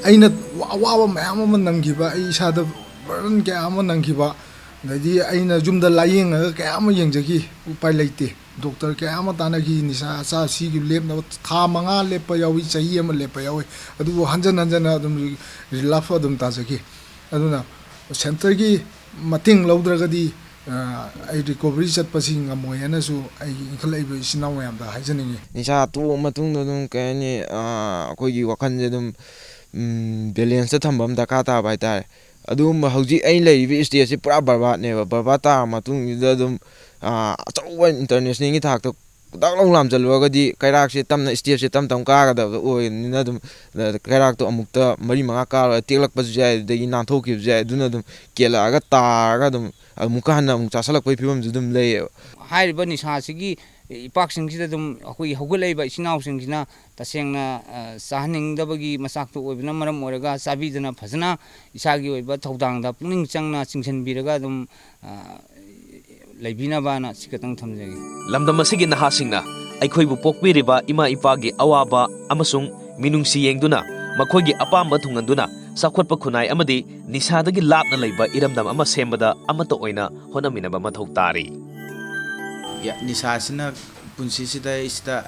ꯑꯩꯅ ꯑꯋꯥꯕ ꯃꯌꯥꯝ ꯑꯃ ꯅꯪꯈꯤꯕ ꯑꯩ ꯏꯁꯥꯗ ꯕꯔꯗꯟ ꯀꯌా ꯑꯃ ꯅꯪꯈꯤꯕ ꯑꯗꯩꯗꯤ ꯑꯩꯅ ꯌꯨꯝꯗ ꯂꯥꯏꯌꯦꯡꯉꯒ ꯀꯌꯥ ꯑꯃ ꯌꯦꯡꯖꯈꯤ ꯎꯄꯥꯏ ꯂꯩꯇꯦ ꯗꯣꯛꯇꯔ ꯀꯌꯥ ꯑꯃ ꯇꯥꯟꯅꯈꯤ ꯅꯤꯁꯥ ꯁꯤꯒꯤ ꯂꯦꯞꯅꯕ ꯊꯥ 5 ꯂꯦꯞꯄ ꯌꯥꯎꯏ ꯆꯍꯤ ꯑꯃ ꯂꯦꯞꯄ ꯌꯥꯎꯏ ꯑꯗꯨꯕꯨ ꯍꯟꯖꯟ ꯍꯟꯖꯟꯅ ꯑꯗꯨꯝ ꯔꯤꯂꯥꯞꯁ ꯑꯗꯨꯝ ꯇꯥꯖꯈꯤ ꯑꯗꯨꯅ ꯁꯦꯟꯇꯔꯒꯤ ꯃꯇꯦꯡ ꯂꯧꯗ꯭ꯔꯒꯗꯤ ꯑꯩ ꯔꯤꯀꯣꯕꯔꯤ ꯆꯠꯄꯁꯤ ꯉꯝꯃꯣꯏ ꯍꯥꯏꯅꯁꯨ ꯑꯩꯒꯤ ꯏꯟꯈꯠꯂꯛꯏꯕ ꯏꯆꯤꯟ ꯏꯅꯥꯎ ꯃꯌꯥꯝꯗ ꯍꯥꯏꯖꯅꯤꯡꯉꯤ ꯅꯤꯁꯥ ꯇꯣꯛꯑ ꯃꯇꯨꯡꯗ ꯑꯗꯨꯝ ꯀꯩ ꯍꯥꯏꯅꯤ ꯑꯩꯈꯣꯏꯒꯤ ꯋꯥꯈꯜꯁꯦ ꯑꯗꯨꯝ ꯕꯦꯂꯦꯟꯁꯇ ꯊꯝꯕ ꯑꯃ ꯗꯔꯀꯥꯔ ꯇꯥꯕ ꯍꯥꯏꯇꯥꯔꯦ ꯑꯗꯨꯒꯨꯝꯕ ꯍꯧꯖꯤꯛ ꯑꯩꯅ ꯂꯩꯔꯤꯕ ꯏꯁꯇꯦꯖꯁꯤ ꯄꯨꯔꯥ ꯕꯔꯕꯥꯠꯅꯦꯕ ꯕꯔꯕꯥꯠ ꯇꯥꯔ ꯃꯇꯨꯡꯁꯤꯗ ꯑꯗꯨꯝ ꯑꯆꯧꯕ ꯏꯟꯇꯔꯅꯦꯁꯅꯦꯜꯒꯤ ꯊꯥꯛꯇ ꯈꯨꯗꯥꯛ ꯂꯧ ꯂꯥꯝꯖꯜꯂꯨꯔꯒꯗꯤ ꯀꯩꯔꯥꯛꯁꯦ ꯇꯞꯅ ꯏꯁꯇꯦꯞꯁꯦ ꯇꯞ ꯇꯞ ꯀꯥꯒꯗꯕ ꯑꯣꯏꯕꯅꯤꯅ ꯑꯗꯨꯝ ꯀꯩꯔꯥꯛꯇꯣ ꯑꯃꯨꯛꯇ 4-5 ꯀꯥꯔꯒ ꯇꯦꯛꯂꯛꯄꯁꯨ ꯌꯥꯏ ꯑꯗꯨꯗꯒꯤ ꯅꯥꯟꯊꯣꯛꯈꯤꯕꯁꯨ ꯌꯥꯏ ꯑꯗꯨꯅ ꯑꯗꯨꯝ ꯀꯦꯜꯂꯛꯑꯒ ꯇꯥꯔꯒ ꯑꯗꯨꯝ ꯑꯃꯨꯛꯀ ꯍꯟꯅ ꯑꯃꯨꯛ ꯆꯥꯁꯜꯂꯛꯄꯒꯤ ꯐꯤꯕꯝꯁꯨ ꯑꯗꯨꯝ ꯂꯩꯌꯦꯕ ꯍꯥꯏꯔꯤꯕ ꯅꯤꯁꯥꯁꯤꯒꯤ ꯏꯄꯥꯛꯁꯤꯡꯁꯤꯗ ꯑꯗꯨꯝ ꯑꯩꯈꯣꯏꯒꯤ ꯍꯧꯒꯠꯂꯛꯏꯕ ꯏꯆꯤꯟ ꯏꯅꯥꯎꯁꯤꯡꯁꯤꯅ ꯇꯁꯦꯡꯅ ꯆꯥꯍꯟꯅꯤꯡꯗꯕꯒꯤ ꯃꯆꯥꯛꯇꯨ ꯑꯣꯏꯕꯅ ꯃꯔꯝ ꯑꯣꯏꯔꯒ ꯆꯥꯕꯤꯗꯅ ꯐꯖꯅ ꯏꯁꯥꯒꯤ ꯑꯣꯏꯕ ꯊꯧꯗꯥꯡꯗ ꯄꯨꯛꯅꯤꯡ ꯆꯪꯅ ꯆꯤꯡꯁꯤꯟꯕꯤꯔꯒ ꯑꯗꯨꯝ ꯂꯩꯕꯤꯅꯕꯅ ꯁꯤ ꯈꯛꯇꯪ ꯊꯝꯖꯒꯦ ꯂꯝꯗꯝ ꯑꯁꯤꯒꯤ ꯅꯍꯥꯁꯤꯡꯅ ꯑꯩꯈꯣꯏꯕꯨ ꯄꯣꯛꯄꯤꯔꯤꯕ ꯏꯃꯥ ꯏꯄꯥꯒꯤ ꯑꯋꯥꯕ ꯑꯃꯁꯨꯡ ꯃꯤꯅꯨꯡꯁꯤ ꯌꯦꯡꯗꯨꯅ ꯃꯈꯣꯏꯒꯤ ꯑꯄꯥꯝꯕ ꯊꯨꯡꯍꯟꯗꯨꯅ ꯆꯥꯎꯈꯠꯄ ꯈꯨꯟꯅꯥꯏ ꯑꯃꯗꯤ ꯅꯤꯁꯥꯗꯒꯤ ꯂꯥꯞꯅ ꯂꯩꯕ ꯏꯔꯝꯗꯝ ꯑꯃ ꯁꯦꯝꯕꯗ ꯑꯃꯠꯇ ꯑꯣꯏꯅ ꯍꯣꯠꯅꯃꯤꯟꯅꯕ ꯃꯊꯧ ꯇꯥꯔꯤ ꯅꯤꯁꯥꯁꯤꯅ ꯄꯨꯟꯁꯤꯁꯤꯗ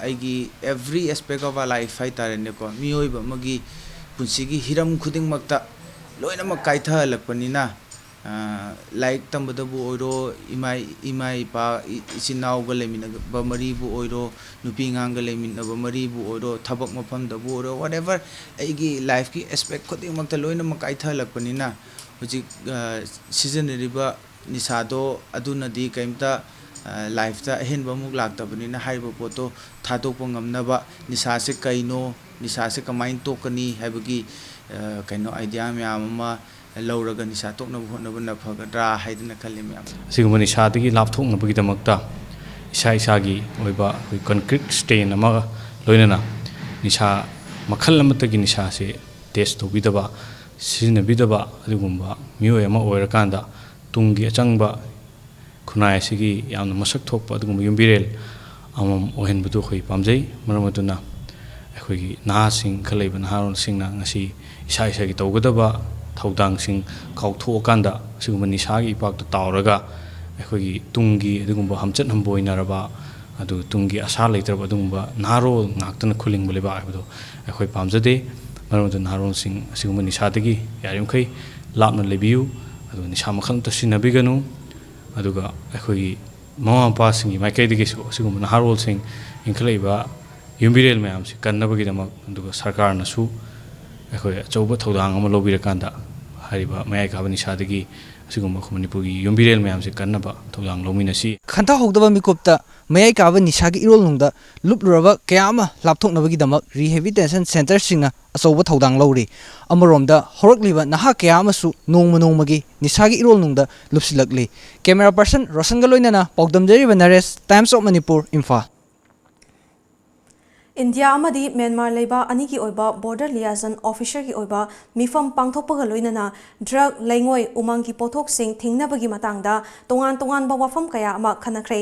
ꯑꯩꯒꯤ every aspect of a life ꯍꯥꯏꯇꯥꯔꯦꯅꯦꯀꯣ ꯃꯤꯑꯣꯏꯕ ꯑꯃꯒꯤ ꯄꯨꯟꯁꯤꯒꯤ ꯍꯤꯔꯝ ꯈꯨꯗꯤꯡꯃꯛꯇ ꯂꯣꯏꯅꯃꯛ ꯀꯥꯏꯊꯍꯜꯂꯛꯄꯅꯤꯅ ꯂꯥꯏꯔꯤꯛ ꯇꯝꯕꯗꯕꯨ ꯑꯣꯏꯔꯣ ꯏꯃꯥ ꯏꯄꯥ ꯏꯆꯤꯟ ꯏꯅꯥꯎꯒ ꯂꯩꯃꯤꯟꯅꯕ ꯃꯔꯤꯕꯨ ꯑꯣꯏꯔꯣ ꯅꯨꯄꯤ ꯑꯉꯥꯡꯒ ꯂꯩꯃꯤꯟꯅꯕ ꯃꯔꯤꯕꯨ ꯑꯣꯏꯔꯣ ꯊꯕꯛ ꯃꯐꯝꯗꯕꯨ ꯑꯣꯏꯔꯣ ꯋꯥꯠꯑꯦꯚꯔ ꯑꯩꯒꯤ ꯂꯥꯏꯐꯀꯤ ꯑꯦꯁꯄꯦꯛ ꯈꯨꯗꯤꯡꯃꯛꯇ ꯂꯣꯏꯅꯃꯛ ꯀꯥꯏꯊꯍꯜꯂꯛꯄꯅꯤꯅ ꯍꯧꯖꯤꯛ ꯁꯤꯖꯤꯟꯅꯔꯤꯕ ꯅꯤꯁꯥꯗꯣ ꯑꯗꯨꯅꯗꯤ ꯀꯩꯝꯇ ꯂꯥꯏꯐꯇ ꯑꯍꯦꯟꯕ ꯑꯃꯨꯛ ꯂꯥꯛꯇꯕꯅꯤꯅ ꯍꯥꯏꯔꯤꯕ ꯄꯣꯠꯇꯣ ꯊꯥꯗꯣꯛꯄ ꯉꯝꯅꯕ ꯅꯤꯁꯥꯁꯦ ꯀꯩꯅꯣ ꯅꯤꯁꯥꯁꯦ ꯀꯃꯥꯏꯅ ꯇꯣꯛꯀꯅꯤ ꯍꯥꯏꯕꯒꯤ ꯀꯩꯅꯣ ꯑꯥꯏꯗꯤꯌꯥ ꯃꯌꯥꯝ ꯑꯃ ꯂꯧꯔꯒ ꯅꯤꯁꯥ ꯇꯣꯛꯅꯕ ꯍꯣꯠꯅꯕꯅ ꯐꯒꯗ꯭ꯔꯥ ꯍꯥꯏꯗꯅ ꯈꯜꯂꯤ ꯃꯌꯥꯝ ꯑꯁꯤꯒꯨꯝꯕ ꯅꯤꯁꯥꯗꯒꯤ ꯂꯥꯞꯊꯣꯛꯅꯕꯒꯤꯗꯃꯛꯇ ꯏꯁꯥꯒꯤ ꯑꯣꯏꯕ ꯑꯩꯈꯣꯏ ꯀꯟꯀ꯭ꯔꯤꯠ ꯁ꯭ꯇꯦꯟ ꯑꯃꯒ ꯂꯣꯏꯅꯅ ꯅꯤꯁꯥ ꯃꯈꯜ ꯑꯃꯠꯇꯒꯤ ꯅꯤꯁꯥꯁꯦ ꯇꯦꯁ ꯇꯧꯕꯤꯗꯕ ꯁꯤꯖꯤꯟꯅꯕꯤꯗꯕ ꯑꯗꯨꯒꯨꯝꯕ ꯃꯤꯑꯣꯏ ꯑꯃ ꯑꯣꯏꯔꯀꯥꯟꯗ ꯇꯨꯡꯒꯤ ꯑꯆꯪꯕ ꯈꯨꯟꯅꯥꯏ ꯑꯁꯤꯒꯤ ꯌꯥꯝꯅ ꯃꯁꯛ ꯊꯣꯛꯄ ꯑꯗꯨꯒꯨꯝꯕ ꯌꯨꯝꯕꯤꯔꯦꯜ ꯑꯃꯃꯝ ꯑꯣꯏꯍꯟꯕꯗꯨ ꯑꯩꯈꯣꯏ ꯄꯥꯝꯖꯩ ꯃꯔꯝ ꯑꯗꯨꯅ ꯑꯩꯈꯣꯏꯒꯤ ꯅꯍꯥꯁꯤꯡ ꯏꯟꯈꯠꯂꯛꯏꯕ ꯅꯍꯥꯔꯣꯜꯁꯤꯡꯅ ꯉꯁꯤ ꯏꯁꯥ ꯏꯁꯥꯒꯤ ꯇꯧꯒꯗꯕ ꯊꯧꯗꯥꯡꯁꯤꯡ ꯀꯥꯎꯊꯣꯛꯑꯀꯥꯟꯗ ꯑꯁꯤꯒꯨꯝꯕ ꯅꯤꯁꯥꯒꯤ ꯏꯄꯥꯛꯇ ꯇꯥꯎꯔꯒ ꯑꯩꯈꯣꯏꯒꯤ ꯇꯨꯡꯒꯤ ꯑꯗꯨꯒꯨꯝꯕ ꯍꯝꯆꯠ ꯍꯝꯕꯣꯏꯅꯔꯕ ꯑꯗꯨ ꯇꯨꯡꯒꯤ ꯑꯁꯥ ꯂꯩꯇ꯭ꯔꯕ ꯑꯗꯨꯒꯨꯝꯕ ꯅꯍꯥꯔꯣꯜ ꯉꯥꯛꯇꯅ ꯈꯨꯜꯂꯤꯡꯕ ꯂꯩꯕꯥꯛ ꯍꯥꯏꯕꯗꯣ ꯑꯩꯈꯣꯏ ꯄꯥꯝꯖꯗꯦ ꯃꯔꯝ ꯑꯗꯨꯅ ꯅꯍꯥꯔꯣꯜꯁꯤꯡ ꯑꯁꯤꯒꯨꯝꯕ ꯅꯤꯁꯥꯗꯒꯤ ꯌꯥꯔꯤꯃꯈꯩ ꯂꯥꯞꯅ ꯂꯩꯕꯤꯌꯨ ꯑꯗꯨꯒ ꯅꯤꯁꯥ ꯃꯈꯜ ꯑꯃꯠꯇ ꯁꯤꯖꯤꯟꯅꯕꯤꯒꯅꯨ ꯑꯗꯨꯒ ꯑꯩꯈꯣꯏꯒꯤ ꯃꯃꯥ ꯃꯄꯥꯁꯤꯡꯒꯤ ꯃꯥꯏꯀꯩꯗꯒꯤꯁꯨ ꯑꯁꯤꯒꯨꯝꯕ ꯅꯍꯥꯔꯣꯜꯁꯤꯡ ꯏꯟꯈꯠꯂꯛꯏꯕ ꯌꯨꯝꯕꯤꯔꯦꯜ ꯃꯌꯥꯝꯁꯤ ꯀꯟꯅꯕꯒꯤꯗꯃꯛ ꯑꯗꯨꯒ ꯁꯔꯀꯥꯔꯅꯁꯨ ꯑꯩꯈꯣꯏ ꯑꯆꯧꯕ ꯊꯧꯗꯥꯡ ꯑꯃ ꯂꯧꯕꯤꯔꯀꯥꯟꯗ ꯍꯥꯏꯔꯤꯕ ꯃꯌꯥꯏ ꯀꯥꯕ ꯅꯤꯁꯥꯗꯒꯤ ꯑꯁꯤꯒꯨꯝꯕ ꯃꯅꯤꯄꯨꯔꯒꯤ ꯌꯨꯝꯕꯤꯔꯦꯜ ꯃꯌꯥꯝꯁꯤ ꯀꯟꯅꯕ ꯊꯧꯗꯥꯡ ꯂꯧꯃꯤꯟꯅꯁꯤ ꯈꯟꯊꯍꯧꯗꯕ ꯃꯤꯀꯨꯞꯇ ꯃꯌꯥꯏ ꯀꯥꯕ ꯅꯤꯁꯥꯒꯤ ꯏꯔꯣꯜꯅꯨꯡꯗ ꯂꯨꯞꯂꯨꯔꯕ ꯀꯌꯥ ꯑꯃ ꯂꯥꯞꯊꯣꯛꯅꯕꯒꯤꯗꯃꯛ ꯔꯤꯍꯦꯕꯤꯂꯤꯇꯦꯁꯟ ꯁꯦꯟꯇꯔꯁꯤꯡꯅ ꯑꯆꯧꯕ ꯊꯧꯗꯥꯡ ꯂꯧꯔꯤ ꯑꯃꯔꯣꯝꯗ ꯍꯧꯔꯛꯂꯤꯕ ꯅꯍꯥ ꯀꯌꯥ ꯑꯃꯁꯨ ꯅꯣꯡꯃ ꯅꯣꯡꯃꯒꯤ ꯅꯤꯁꯥꯒꯤ ꯏꯔꯣꯜꯅꯨꯡꯗ ꯂꯨꯞꯁꯤꯜꯂꯛꯂꯤ ꯀꯦꯃꯦꯔꯥ ꯄꯔꯁꯟ ꯔꯣꯁꯟꯒ ꯂꯣꯏꯅꯅ ꯄꯥꯎꯗꯝꯖꯔꯤꯕ ꯅꯔꯦꯁ ꯇꯥꯏꯝꯁ ꯑꯣꯐ ꯃꯅꯤꯄꯨꯔ ꯏꯝꯐꯥꯜ ꯏꯟꯗꯤꯌꯥ ꯑꯃꯗꯤ ꯃ꯭ꯌꯥꯟꯃꯥꯔ ꯂꯩꯕꯥꯛ ꯑꯅꯤꯒꯤ ꯑꯣꯏꯕ ꯕꯣꯔꯗꯔ ꯂꯤꯌꯥꯖꯟ ꯑꯣꯐꯤꯁꯔꯒꯤ ꯑꯣꯏꯕ ꯃꯤꯐꯝ ꯄꯥꯡꯊꯣꯛꯄꯒ ꯂꯣꯏꯅꯅ ꯗ꯭ꯔꯒ ꯂꯩꯉꯣꯏ ꯎꯃꯪꯒꯤ ꯄꯣꯠꯊꯣꯛꯁꯤꯡ ꯊꯤꯡꯅꯕꯒꯤ ꯃꯇꯥꯡꯗ ꯇꯣꯉꯥꯟ ꯇꯣꯉꯥꯟꯕ ꯋꯥꯐꯝ ꯀꯌꯥ ꯑꯃ ꯈꯟꯅꯈ꯭ꯔꯦ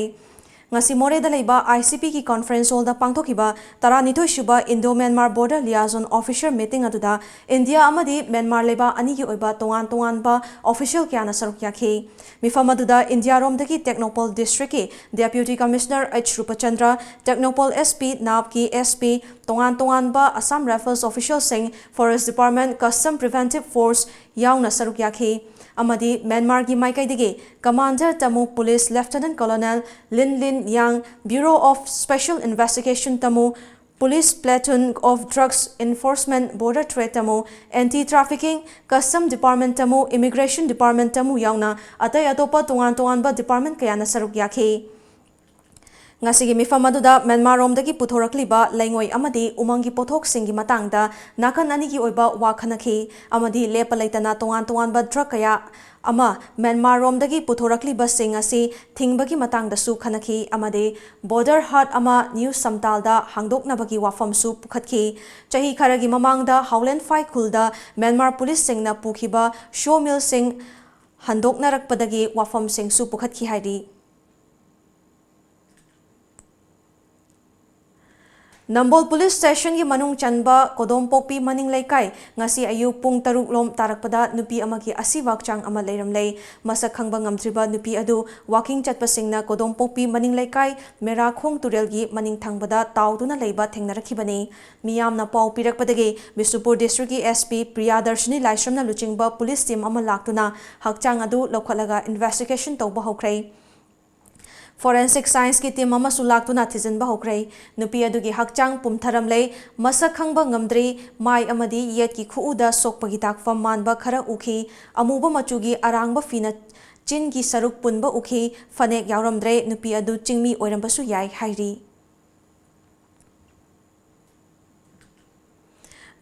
ngasi Moreda leiba ICP ki conference hall da pangthokiba 12 suba Indo Myanmar border liaison official meeting aduda India amadi Myanmar leiba ani gi oiba tongan tongan ba official kya na saruk yakhi mifam aduda India rom dagi Technopol district ki deputy commissioner H Rupachandra Technopol SP Nab ki SP tongan tongan ba Assam Rifles official sing Forest Department Custom Preventive Force yauna saruk yakhi amadi Myanmar gi maikai digi Commander Tamu Police Lieutenant Colonel Lin Lin Yang Bureau of Special Investigation Tamu Police Platoon of Drugs Enforcement Border Trade Tamu Anti-Trafficking Custom Department Tamu Immigration Department Tamu yauna atai atopa tongan tongan ba department kaya na saruk yakhi ngasigi mifam aduda Myanmar romdagi puthorakliba laingoi amadi umangi pothok singi matangda nakan anigi oiba wakhanakhi amadi lepa leitana tongan tongan ba drug kaya ama Myanmar romdagi puthorakliba sing asi thingbagi matangda su khanakhi amadi border hut ama new samtalda hangdoknabagi wafam su pukhatki chahi kharagi mamangda Howland Fight khulda Myanmar police singna pukhiba show mill sing handoknarakpadagi wafam sing su pukhatki hairi Nambol Police Station ki manung chanba Kodompokpi maning laikai ngasi ayu pung taruk lom tarakpada nupi amagi asiwak chang ama leiramlei masak khangba ngamtriba nupi adu walking chatpasingna Kodompokpi maning laikai Merakhong Turelgi maning thangbada tauduna leiba thengnarakibani miyamna pau pirakpadagi Bisnupur District ki SP Priyadarshini Laisramna luchingba police team ama laktuna hakchang adu lokhalaga investigation tawba hokrai Forensic Science ki team ama sulak tuna thizin ba hokrai nupi adugi hakchang pumtharam lei masak khangba ngamdri mai amadi yet ki khuuda sokpagi takfam manba khara ukhi amuba machugi arangba fina chin ki saruk punba ukhi fanek yauramdre nupi adu chingmi oirambasu yai hairi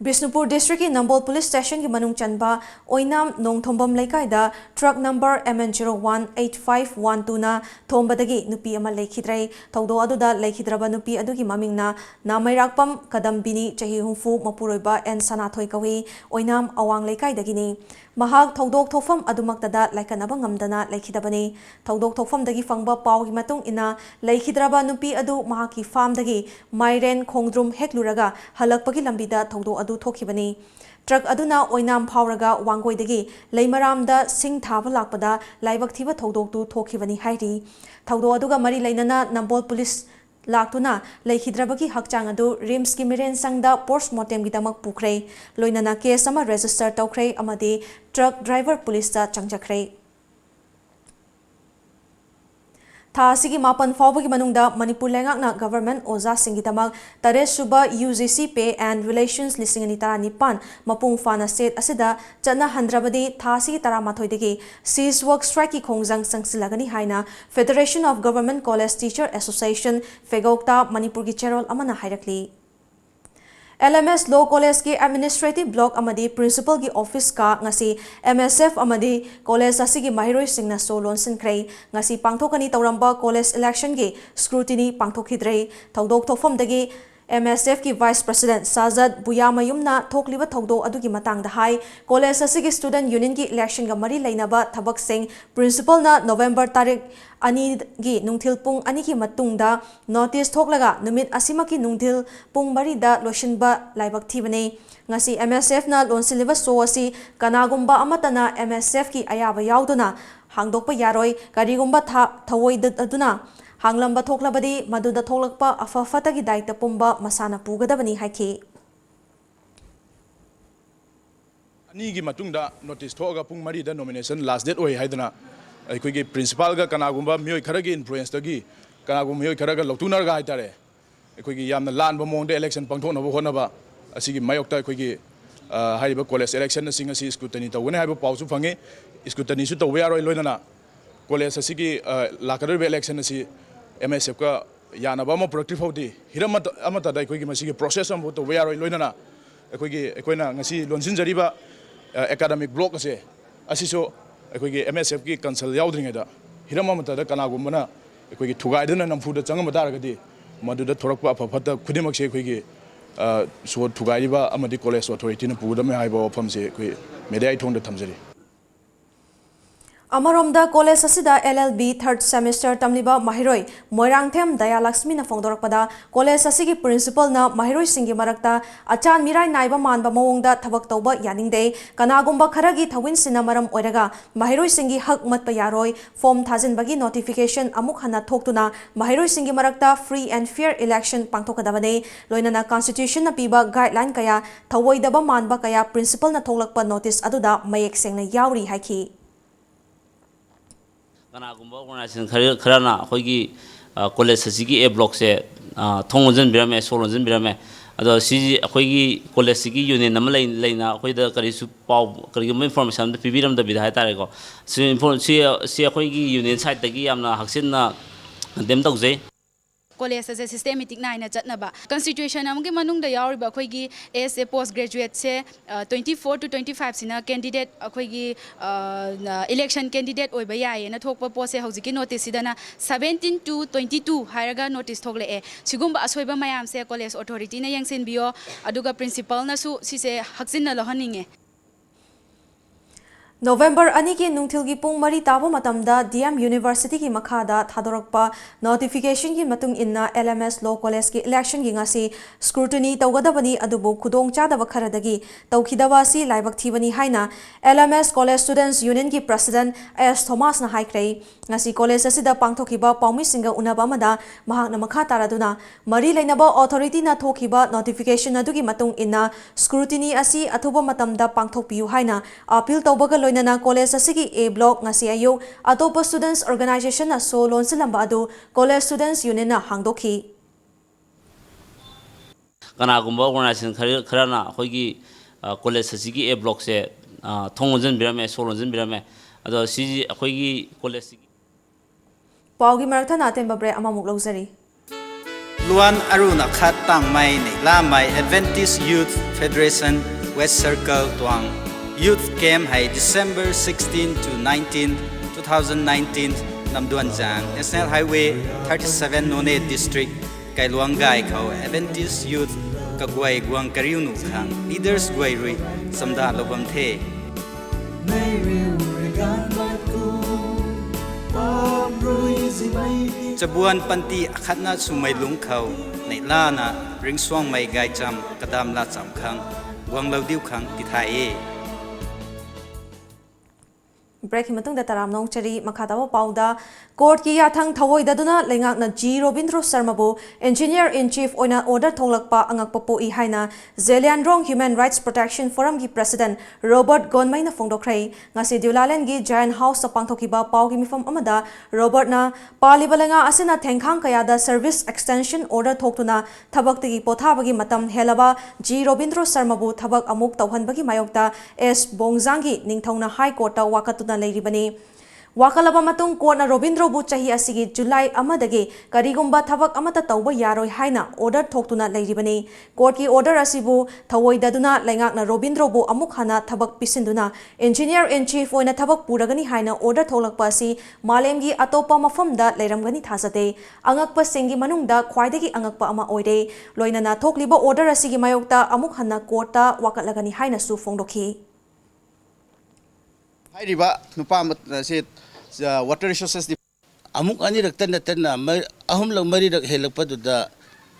Bisnupur District ki Nambol Police Station ki manung chanba Oinam Nongthombam Laikai da truck number MN018512 na thombadagi nupi ama leikhidrai thaudo aduda leikhidraba nupi adugi mamingna Namairakpam Kadambini chahi humfu mapuroiba en Sanathoi kawi Oinam Awang Laikai dagini mahak thaudok thofam adumaktada laikanaba ngamdana leikhidabani thaudok thofam dagi fangba pau gi matung ina leikidraba nupi adu mahaki farm dagi Mairen Khongdrum hekluraga halakpagi lambida thaudo adu thokibani truck aduna oinam phawraga wangoi dagi leimaramda sing thaba lakpada laibak thiba thaudok tu thokibani hairi thaudo aduga mari leinana Nambol Police Laktuna leikidrabagi hakchang adu rims ki miren sangda postmortem gidamak pukhrei loinana case ama register tawkhrei amadi truck driver police ta changjakhrei Tha asigi mapan fawbagi manungda Manipur lengakna government oza singidamak tare suba UGC pay and relations listing ani tara nipan mapung fana state asida chana handrabadi tha asigi tara mathoidagi cease work strike ki khongjang sangsilagani haina Federation of Government College Teacher Association Fegokta Manipur ki cherol amana hairakli LMS Law College ki administrative block amadi principal ki office ka ngasi MSF amadi college asigi mahiroi singna solon sinkrei ngasi pangthokani tawramba college election ki scrutiny pangthokhidrei thaudok thofam dagi MSF ki Vice President Sajad Buyamayumna thokliba thogdo adugi matangda hai college asigi student union ki election ga mari leinaba thabak sing principal na November tarik ani gi nungthil pung ani ki matungda notice thoklaga numit asima ki nungthil pung mari da loshinba laibak thibane ngasi MSF na lonsiliba so asi kanagumba amatana MSF ki ayaba yauduna hangdokpa yaroi karigumba thawoi aduna hanglamba thoklabadi maduda thoklakpa afafatagi daita pumba masana pugadabani haiki ani gi matungda notice thoga pung mari da nomination last date oi haidana aikoigi principal ga kanagumba mioi kharagi influence dagi kanagum mioi kharaga lotunar ga haitare aikoigi yamna lanba mongda election pangthona bo honaba asigi mayokta aikoigi haiba college election na singa si scrutiny tawne haiba pausu fange scrutiny su tawya roi loinana college asigi lakadar election asi MSF ka yanaba ma productive hodi hiram amata da aikoigi masigi process am to we roi loinana aikoigi aikoina ngasi lonsin jariba academic block ase asiso aikoigi MSF ki council yaudringa hiram amata da kanagumna aikoigi thugaidana namfu da changam daragadi maduda thorakpa afafata khudimak se aikoigi so thugaiba amadi college authority na pudame haiba famse aikoi media thong da thamjari Amaromda college asida LLB third semester tamliba mahiroi Moirangthem Daya Lakshmi na phongdorokpada college asigi principal na mahiroi singi marakta achan mirai naiba manba mawongda thabak tawba yaningde kanagumba kharagi thawin sina maram oiraga mahiroi singi hak matpa yaroi form thajinbagi notification amuk hana thoktuna mahiroi singi marakta free and fair election pangthokadabane loinana constitution na piba guideline kaya thawoidaba manba kaya principal na thoklakpa notice aduda mayek sengna yauri haiki kanagumba organization kharana khoigi college asigi a block se thongonjan birame solonjan birame ado si khoigi college gi union nam leina khoida kari su pau kari information da pibiram da bidha tare ko si khoigi union side tagi amna haksin na dem tawjai college as a systematic naina chatnaba constitution amge manungda yauriba khoigi as a post graduate se 24 to 25 sina candidate khoigi election candidate oiba yaye na thokpa pose hojiki notice sidana 17 to 22 hairaga notice thogle e sigumba asoiba mayam se college authority na yangsin bio aduga principal na su sise haksin na lohaninge November ani ki nungthilgi pung mari tabo matamda DM University ki makhada thadorakpa notification ki matung inna LMS Law College ki election gi ngasi scrutiny tawgadabani adubu khudong chadaba kharadagi tawkhidaba si laibak thibani haina LMS College Students Union ki President S Thomas na haikrei ngasi college asida pangthokiba paumi singa unaba amada mahakna makha taraduna mari leinaba authority na thokiba notification adugi matung inna scrutiny asi athuba matamda pangthokpiu haina appeal tawbaga na college asigi A block ngasi ayu atopa students organization na so lonsilamba adu college students union na hangdokhi kanagumba organization kharana khoigi college asigi A block se thongonjan birame solonjan birame ado si khoigi college paugi maratha na temba bre amamuk lawzari Luan Aruna Khat Tang Mai Nei La Mai Adventist Youth Federation West Circle Tuang Youth Camp hai December 16 to 19, 2019 Namduan Jang National Highway 37 None District Kailuang Gai Khau Adventist Youth Kagwai Guang Kariunu Khang Leaders Gwai Rui Samda Lobam The Chabuan Panti Akhatna Sumai Lung Khau Nei Lana Ring Swang Mai Gai Cham Kadam La Cham Khang Guang Lau Diu Khang Tithai break himatung da taram nong chari makhatawa pauda court ki yathang thawoi daduna lengak na G Robindro Sharma bu engineer in chief oina order tholakpa angakpa po I haina Zelianrong Human Rights Protection Forum ki president Robert Gonmai na phongdokrai ngasi Diulalen gi Giant House sa pangthokiba pau gi mifam amada Robert na palibalenga asina thengkhang kaya da service extension order thoktuna thabak tegi pothabagi matam helaba G Robindro Sharma bu thabak amuk tawhanbagi mayokta S Bongjang gi ningthongna high court ta wakatuna leiribani Wakalaba matung Courtna Robindrobu Chahi asigi July amadagi karigumba thabak amata tauba yaroi haina order thoktuna leiribani. Court ki order asibu thawoidaduna lengakna Robindrobu amuk hana thabak pisinduna engineer in chief oina thabak puragani haina order tholakpa asi malemgi atopa mafamda leiramgani thasate. Angakpa singi manungda khwaidagi angakpa ama oire loinana thokliba order asigi mayokta amuk hana courta wakatlagani haina su fongdokhi. Hairiba nupa se water resources amuk ani raktan natana ahum lang mari rak helakpa duda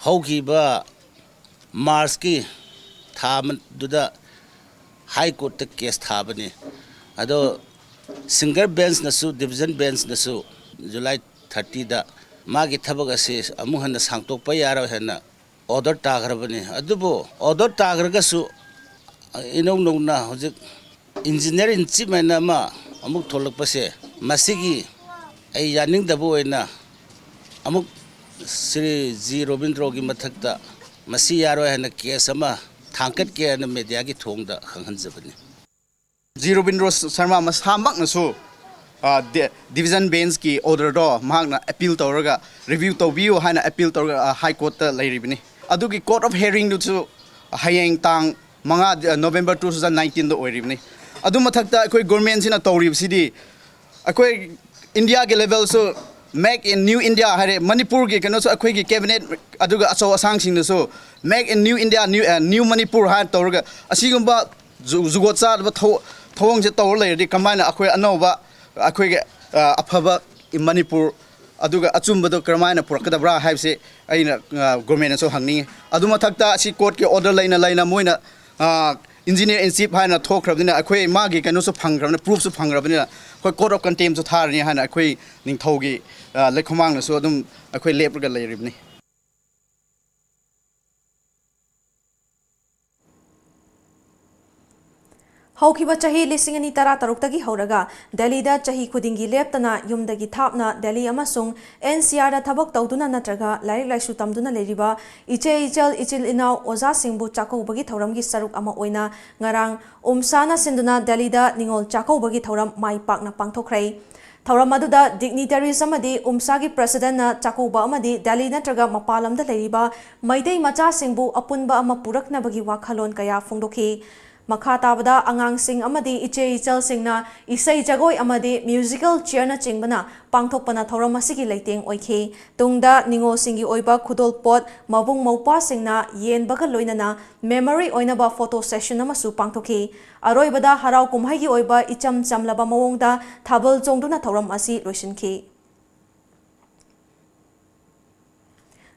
hauki ba Mars ki thaman duda high court ta case thabani ado single bench nasu division bench nasu July 30 da magi thabak ase amu hana sangtok pa yara hana order tagrabani adubo order tagraga su inong nong na hojik engineer in chief mana ma amuk tholak pase masigi ai yaning dabu oina amuk Sri G Robindro gi mathakta masi yaro hana case ama thangkat ke na media gi thongda khanghanjabani G Robindro Sharma masamak nasu division bench ki order do mahakna appeal tawraga review tawbiu hana appeal tawraga high court ta leiribini adugi court of hearing du chu hayeng tang manga November 2019 do oiribni adu mathakta akoi government sina tawrib sidi akoi India ke level so make in new India hare Manipur ke kano so akoi ki cabinet aduga aso asang sing so make in new India new Manipur ha tawraga asigumba zugotsa thawong je tawr leirdi kamana akoi anoba akoi ke afaba in Manipur aduga achumba do kramaina purakadabra haibse aina government so hangni adu mathakta si court ke order laina moina engineer in chief haina thokrabdina akhoi magi kanu so phangrabna proof so phangrabna khoi court of contempt so tharni haina akhoi ningthogi lekhomang so adum akhoi lepraga leiribni Haukiba chahi lising ani tara taruktagi hauraga Delhi da chahi khudingi leptana yumdagi thapna Delhi amasung NCR da thabak tawduna natraga lairik laisu tamduna leriba ichil inau oza singbu chakobagi thauramgi saruk ama oina ngarang umsana sinduna Delhi da ningol chakobagi thauram mai pakna pangthokrai Thauram aduda dignitaries amadi umsagi president na chakoba amadi Delhi natraga mapalamda leriba maidei macha singbu apunba ama puraknabagi wakhalon kaya fongdokhi Makatabada angang sing amadi ichel singna isai jagoi amadi musical chair na chingbana pangthokpana thoram asigi leiteng oikhe tungda ningo singi oiba khudol pot mabung maupa singna yen baga loinana memory oina ba photo session amasu pangthokhi aroibada harau kumhai gi oiba icham chamlaba mawongda thabal chongduna thoram asi loisinki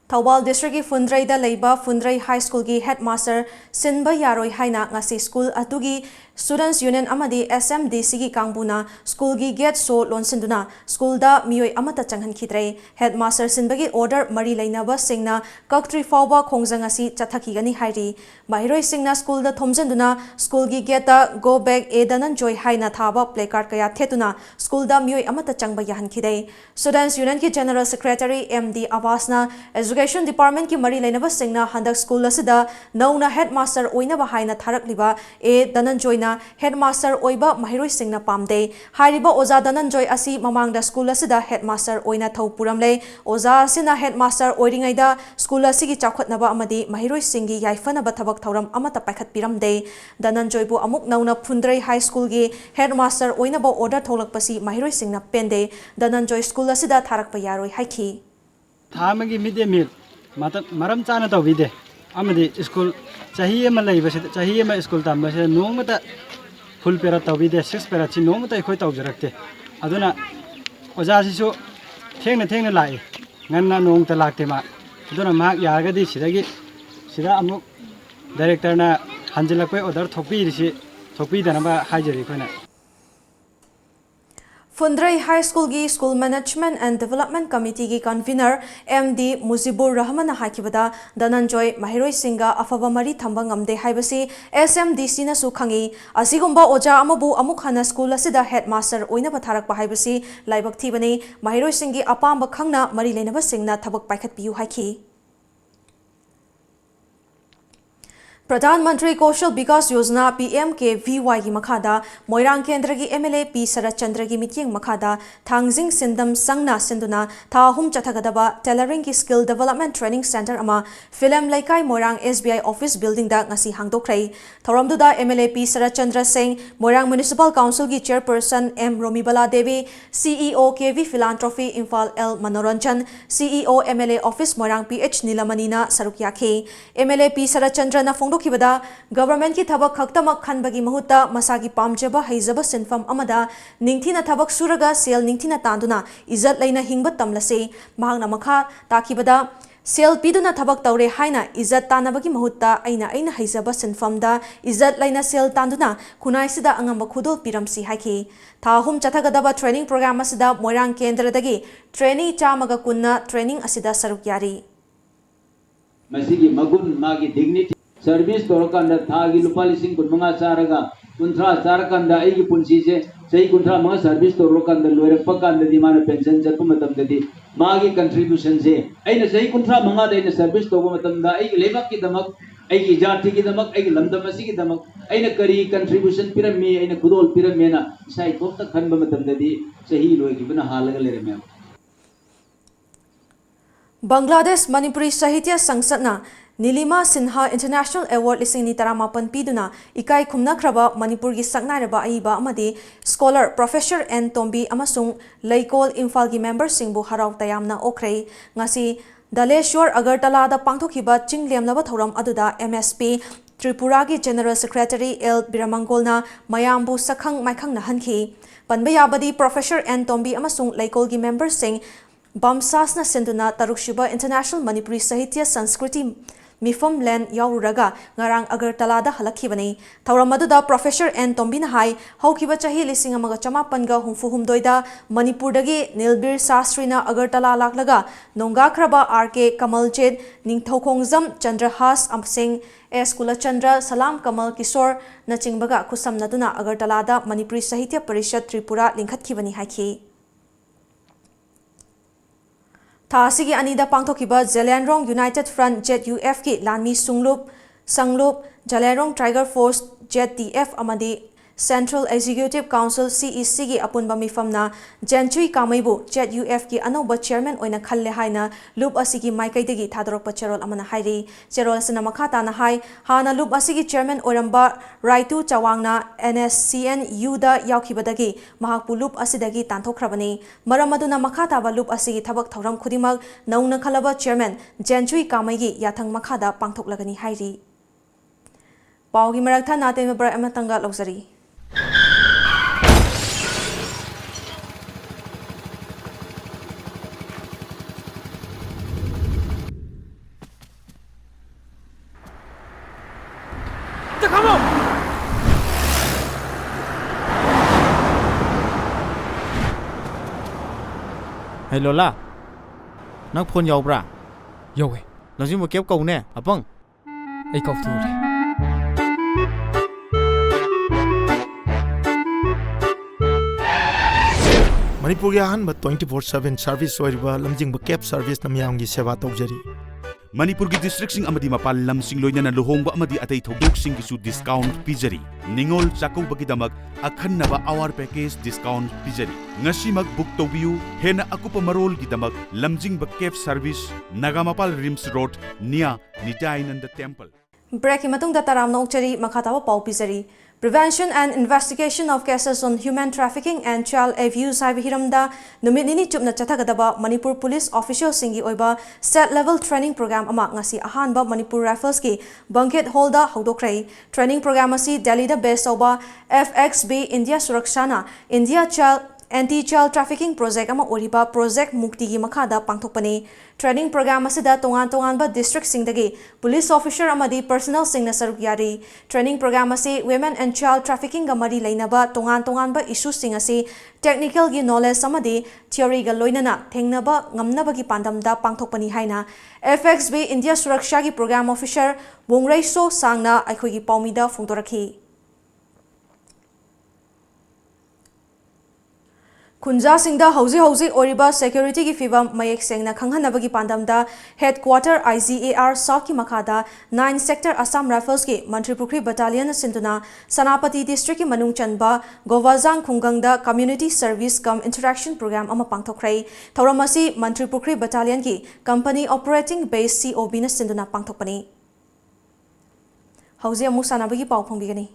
Thawal District ki Fundrai da leiba Fundrai High School ki headmaster Sinba Yaroi haina ngasi school atugi Students Union amadi SMDC ki kangbuna school ki gate so lonsinduna school da mioi amata changhan khidrei headmaster Sinba ki order mari leina ba singna kaktri fawba khongjang asi chathaki gani hairi bahiroi singna school da thomjenduna school ki gate da go back edanan joy haina thaba placard kaya thetuna school da mioi amata changba yahan khidei Students Union ki General Secretary MD Awasna Education Department ki mari leina ba singna handak school asida nauna headmaster oina ba haina tharak liba Dananjoy na headmaster oiba mahiroi singna pamde hariba oza Dananjoy asi mamangda school asida headmaster oina thau puramle oza sina headmaster oiringaida school asigi chakhatnaba amadi mahiroi singi yaifana ba thabak thauram amata paikhat piramde Dananjoy bu amuk nauna Fundrai High School gi headmaster oina ba order tholakpasi mahiroi singna pende Dananjoy school asida tharakpa yaroi haiki Thamagi midday meal maram chana tawbide amadi school chahiye ma laibase chahiye ma school tambase nongmata full pera tawbide 6 pera chi nongmata khoi tawjarakte aduna oja sisu thengna lai nganna nong ta lakte ma aduna ma yaragadi sida amuk director na hanjilakpai order thokpi danaba hajari khona Fundrai High School gi School Management and Development Committee gi convener MD Mujibur Rahman hakibada Dananjoy Mahiroi Singa afaba mari thamba ngamde haibasi SMDC na su khangi asigumba oja amabu amukhana school asida headmaster oina batharak ba haibasi laibak thibani Mahiroi Singi apamba khangna mari lenaba singna thabak paikhat piu haiki Pradhan Mantri Kaushal Vikas Yojana PMKVY की मखादा मोइरांग केंद्र की MLA P Sarat Chandra की meeting मखादा थांगजिंग सिंदम संगना सिंधुना थाहुम चथगदबा टेलरिंग की स्किल डेवलपमेंट ट्रेनिंग सेंटर अमा फिल्म लाइकाई मोइरांग SBI ऑफिस बिल्डिंग दा ngasi hangdokrai थौरमदुदा MLA P Sarat Chandra Singh Moirang municipal council की chairperson M Romibala Devi CEO KV Philanthropy Imphal L Manoranjan CEO MLA office Moirang PH Nilamanina Sarukyakhe MLA P Sarat Chandra na government की थबक खक्तमक खनबगी महुत्ता मसागी पामजबा हैजबा सिनफम अमदा निंगथीना थबक Surga cell निंगथीना तांदुना इज्जत लैना हिंगबा तमलसे महांगना मखा ताकिबदा cell पीदुना थबक तौरे हाइना इज्जत तानबगी महुत्ता ऐना हैजबा सिनफमदा इज्जत लैना सेल तांदुना खुनाइसिदा अंगम खुदोल पिरमसी हाइखी थाहुम चथगदबा ट्रेनिंग प्रोग्राम असिदा मोइरांग केंद्रदगी ट्रेनी चामगा कुन्ना ट्रेनिंग असिदा सरुक यारी मसिगी मगुन मागी डिग्निटी सर्विस तौरकांदा थागी लुपा लिसिंग कुनमंगा चारगा कुंथ्रा चारकांदा आइगी पुंसीसे सही कुंथ्रा मंगा सर्विस तौरकांदा लोइरक्पा कांददी माना पेंशन चटपा मतमददी मागी कंट्रीब्यूशन से आइना सही कुंथ्रा मंगा देना सर्विस तौबा मतमदा आइगी लेबक की दमक आइगी जाति की दमक आइगी लमदम असिगी दमक आइना करी कंट्रीब्यूशन पिरमी आइना खुदोल पिरमेना इसाई तोपता खनबा मतमददी सही लोइगिबना हालगा लेरेमे बांग्लादेश मणिपुरी साहित्य संसदना नीलिमा सिन्हा इंटरनेशनल अवार्ड लिसिंग तरामापन पीदुना इकाई खुमनख्रबा मणिपुर की सकनाइरबा अइबा अमदी स्कॉलर प्रोफेसर एन तोम्बी अमसुंग लैकोल इम्फाल की मेंबर सिंबु हराव तयामना ओख्रै ngasi दलेश्वर अगरतला दा पांगथोखिबा चिंगलेमलबा थौरम अदुदा MSP त्रिपुरा की जनरल सेक्रेटरी एल बिरामंगोलना मयामबु सखंग माइखंग नहनखी पनबयाबदी प्रोफेसर एन तोम्बी अमसुंग लैकोल की मेंबर सिंग बमसासना सिंधुना तरुकशुबा इंटरनेशनल मणिपुरी साहित्य संस्कृति मिफम लैंड याउरगा ngarang agartala halakibani thauram aduda professor n tombina hai haukiba chahi lising amaga chamapanga humfuhumdoi da manipur dagi nilbir sastrina agartala laklaga nonga khraba rk kamaljet ningthaukhongjam chandrahas amsing s kulachandra salam kamal kishor na chingbaga khusamnaduna agartala da manipuri sahitya parishad tripura lingkhatkibani haiki थासिगी अनिदा पांगथोखिबा Zeliangrong united front ZUF की लानमी संगलुप Zeliangrong tiger force ZTF अमदी central executive council CEC की अपुनबा मिफमना जेंचुई कामैबु ZUF की अनौबा chairman ओइना खल्ले हाइना loop असिगी माइकैदगी थादरकपा चेरोल अमना हाइरी चेरोल असना मखाताना हाइ हाना लूप असिगी चेयरमैन ओरंबा राइतु चवांगना NSCNU दा याउखिबदगी महाकपु लूप असिदगी तांथोखरबनी मरम अदुना मखाताबा लूप असिगी थबक थौरम खुदिमक नौना खलबा चेयरमैन जेंचुई कामैगी याथंग मखादा पांथोकलगनी हाइरी पाउगी मरकथा नातेन ब्रा अमतंगा लौजरी Hey Lola, nang phone yaw bra? Yaw eh. Lazim mo kep kau ne, apang? Ay kau tu re. Manipur ki ahan 24/7 service oiriba lamjingba cab service namyam gi seva tawjari. Manipur की district सिंग अमदी मपाल लम सिंग लोइना लुहोंगबा अमदी अतै थौदोक सिंग किसु डिस्काउंट पिजरी निंगोल चाकौबगीदमक अखन्नबा आवर पैकेज डिस्काउंट पिजरी ngasimak बुक तौबियु हेना अकुप मरोल गिदमक लमजिंगबा केब सर्विस नागामपाल रिम्स रोड निया निटाइनंद टेंपल ब्रेक की मतुंग दा तरामना उचरी मखातावा पाउ पिजरी Prevention and investigation of cases on human trafficking and child abuse haiba hiramda numit nini chupna chathagadaba Manipur police official singi oiba state level training program ama ngasi ahanba Manipur Rifles ki banquet hall da hawdokrai training program asi Delhi da based oba FXB India Surakshana India Child Anti-Child Trafficking Project ama oriba Project Mukti gi makhada pangthokpani training program asida tongan ba district singdagi police officer amadi personnel singna saruk yari training program asi women and child trafficking ga mari lainaba tongan ba issue sing asi technical gi knowledge amadi theory ga loinana thengnaba ngamnaba gi pandamda pangthokpani haina FXB India Suraksha gi program officer Bongrai So Sangna aikhoi gi paumida phungdorakhi ꯈꯨꯟꯖꯥꯁꯤꯡꯗ ꯍꯧꯖꯤꯛ ꯑꯣꯏꯔꯤꯕ ꯁꯦꯀ꯭ꯌꯨꯔꯤꯇꯤꯒꯤ ꯐꯤꯚꯝ ꯃꯌꯦꯛ ꯁꯦꯡꯅ ꯈꯪꯍꯟꯅꯕꯒꯤ ꯄꯥꯟꯗꯝꯗ headquarter IGAR ꯁꯥꯎꯊꯀꯤ ꯃꯈꯥꯗ 9 sector Assam ꯔꯥꯏꯐꯜꯁꯀꯤ Mantripukhri ꯕटालिꯌꯟ ꯁꯤꯟꯗꯨꯅ ꯁꯅꯥꯄꯇꯤ ꯗꯤꯁꯇ꯭ꯔꯤꯛꯀꯤ ꯃꯅꯨꯡ ꯆꯟꯕ ꯒꯣꯋꯥꯖꯥꯡ ꯈꯨꯡꯒꯪꯗ ꯀꯝꯃ꯭ꯌꯨꯅꯤꯇꯤ ꯁꯔꯚꯤꯁ ꯀꯝ ꯏꯟꯇꯔꯦꯛꯁꯟ ꯄ꯭रोग्राꯝ ꯑꯃ ꯄꯥꯡꯊꯣꯛꯈ꯭ꯔꯦ꯫ ꯊꯧꯔꯝ ꯑꯁꯤ ꯃꯟꯇ꯭ꯔꯤꯄꯨꯈ꯭ꯔꯤ ꯕटालिꯌꯟꯒꯤ ꯀꯝꯄꯅꯤ ꯑꯣꯄꯔꯦटिंग बेस COBꯅ ꯁꯤꯟꯗꯨꯅ ꯄꯥꯡꯊꯣꯛꯄꯅꯤ꯫ ꯍꯧꯖꯤꯛ ꯑꯃꯨꯛ ꯁꯥꯟꯅꯕꯒꯤ ꯄꯥꯎ ꯐꯣꯡꯕꯤꯒꯅꯤ꯫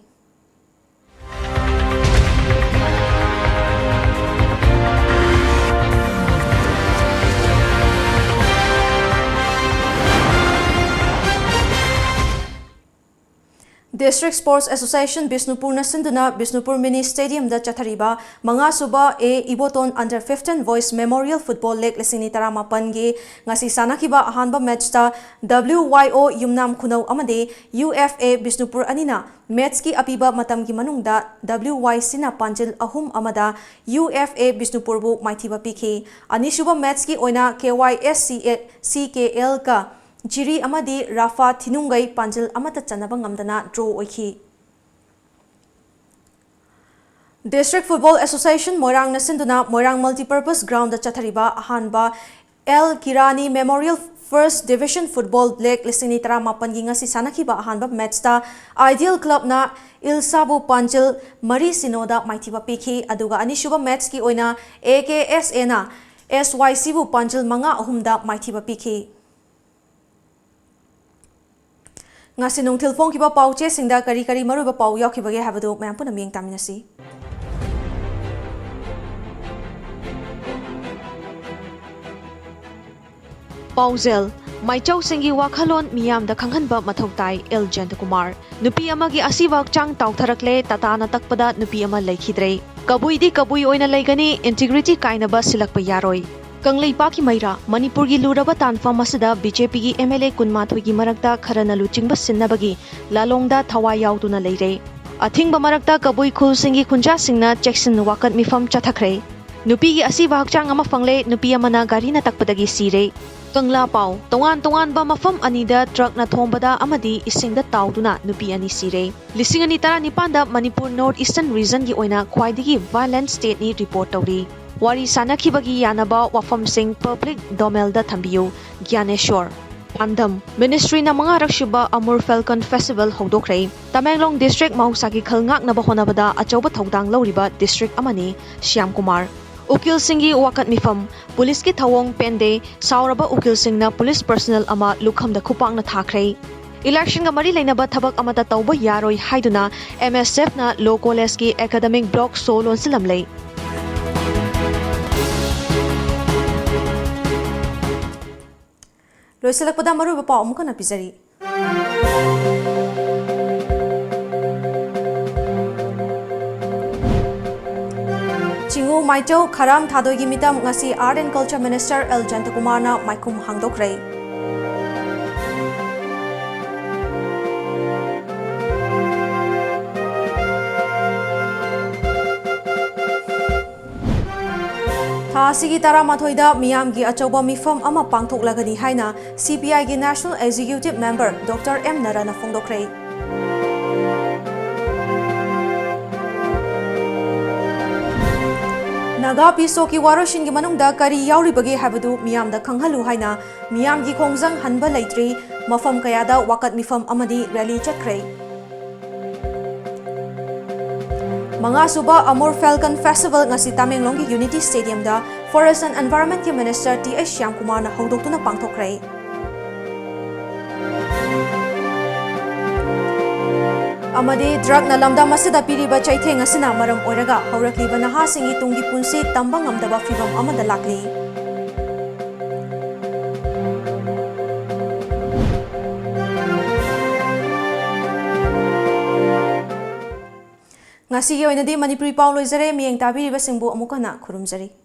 District Sports Association Bishnupur Sinduna Bishnupur Mini Stadium da Chathariba Mangasuba A Iboton Under 15 Voice Memorial Football League Lisini Taramapangi Ngasi Sanakiba Ahanba Match ta WYO Yumnam Kunau Amade UFA Bishnupur Anina Matchki Apiba Matamgi Manungda WY Sina Panjil Ahum Amada UFA Bishnupurbu Maitiba Piki Anishuba Matchki Oina KYSC CKL ka Jiri amadi Rafa Tinungai Panjil Amata Chanabang Amdana draw oiki. District Football Association Moirang Nasinduna Moirang Multipurpose Ground the Chathariba Ahanba L Kirani Memorial First Division Football League Lisini Tara Mapanginga si Sanakiba Ahanba Match ta Ideal Club na Ilsabu Panjil Mari Sinoda Maitiba Piki Aduga Anishuba Match ki oina AKSA na SYC bu Panjil Manga Ahumda Maitiba Piki. Ngasi nung tilfong kiba pau che singda kari maru ba pau yok kibage habado mayam puna miyeng taminasi. Pauzel Maichau Singi Wakhalon Miyam da Kanghanba Mathautai El Jantakumar Nupi amagi asibak chang tautharakle tatana takpada nupi ama laikhidre Kabui oina laigani integrity kainaba silakpa yaroi Kanglei Paki Maira, Manipurgi Luraba Tanfa Masada, BJP MLA Kunmatwigi Marakta, Karana Luchingba Sinabagi, Lalongda Tawa Yautuna Leire. Athing Bamarakta Kabui Kul Singi Kunja Singna, Jackson Wakat Mifam Chatakre. Nupigi Asiva Hakchang Amafangle, Nupia Mana Garina Takpadagi Sire. Kangla Pau, Tongan ba Mafam Anida, Truck na Thombada Amadi, Ising the Tauduna, Nupi Ani Sire. Lising Anitara Nipanda, Manipur North Eastern Region Gi Oina, Kwaidigi Violent State ni Report Tauri. Wari Sanakibagi Yanaba Wafam Singh Public Domelda Thambiu Gyaneshwar Pandam Ministry na mga rakshuba Amur Falcon Festival Hodokre Tamenglong District Mahusagi Khalngak na bahonabada Achauba Thaudang Lauriba District Amani Shyam Kumar Ukil Singhi Wakat Mifam Police ki Thawong Pende Sauraba Ukil Singh na Police Personnel ama Lukham da Kupang na Thakre Election ga mari lainaba thabak amata tauba yaroi haiduna MSF na Law College ki Academic Block Solon Silamlei Loiselakpada maruba pau amuka na pizari. Chingu Maichau Kharam Thadoigi Mitam ngasi Art and Culture Minister El Jantakumar na Maikum Hangdokre. Asigi Tara Mathoida Miyamgi Achauba Mifam Ama Pangthok Lagani Haina CPI gi National Executive Member Dr. M Narana Fongdokre. Naga Pisoki Waroshin gi Manungda Kari Yauribagi Habadu Miyamda Kanghalu Haina Miyamgi Khongjang Hanba Leitri Mafam Kayada Wakat Mifam Amadi Rally Chakre. Mga suba Amur Falcon Festival ngasi Tamenglong Unity Stadium da Forest and Environment Minister T.S. Shyam Kumar na hodok na pangthokre. Amadi drug na lamda masida piriba chaitheng asina maram oiraga haurakliba nahasingi tunggi punsi tambang amdaba fibam amada lakli. Ngasi oina di Manipuri pau loizare miyeng tabiriba singbu amuka na khurumjari.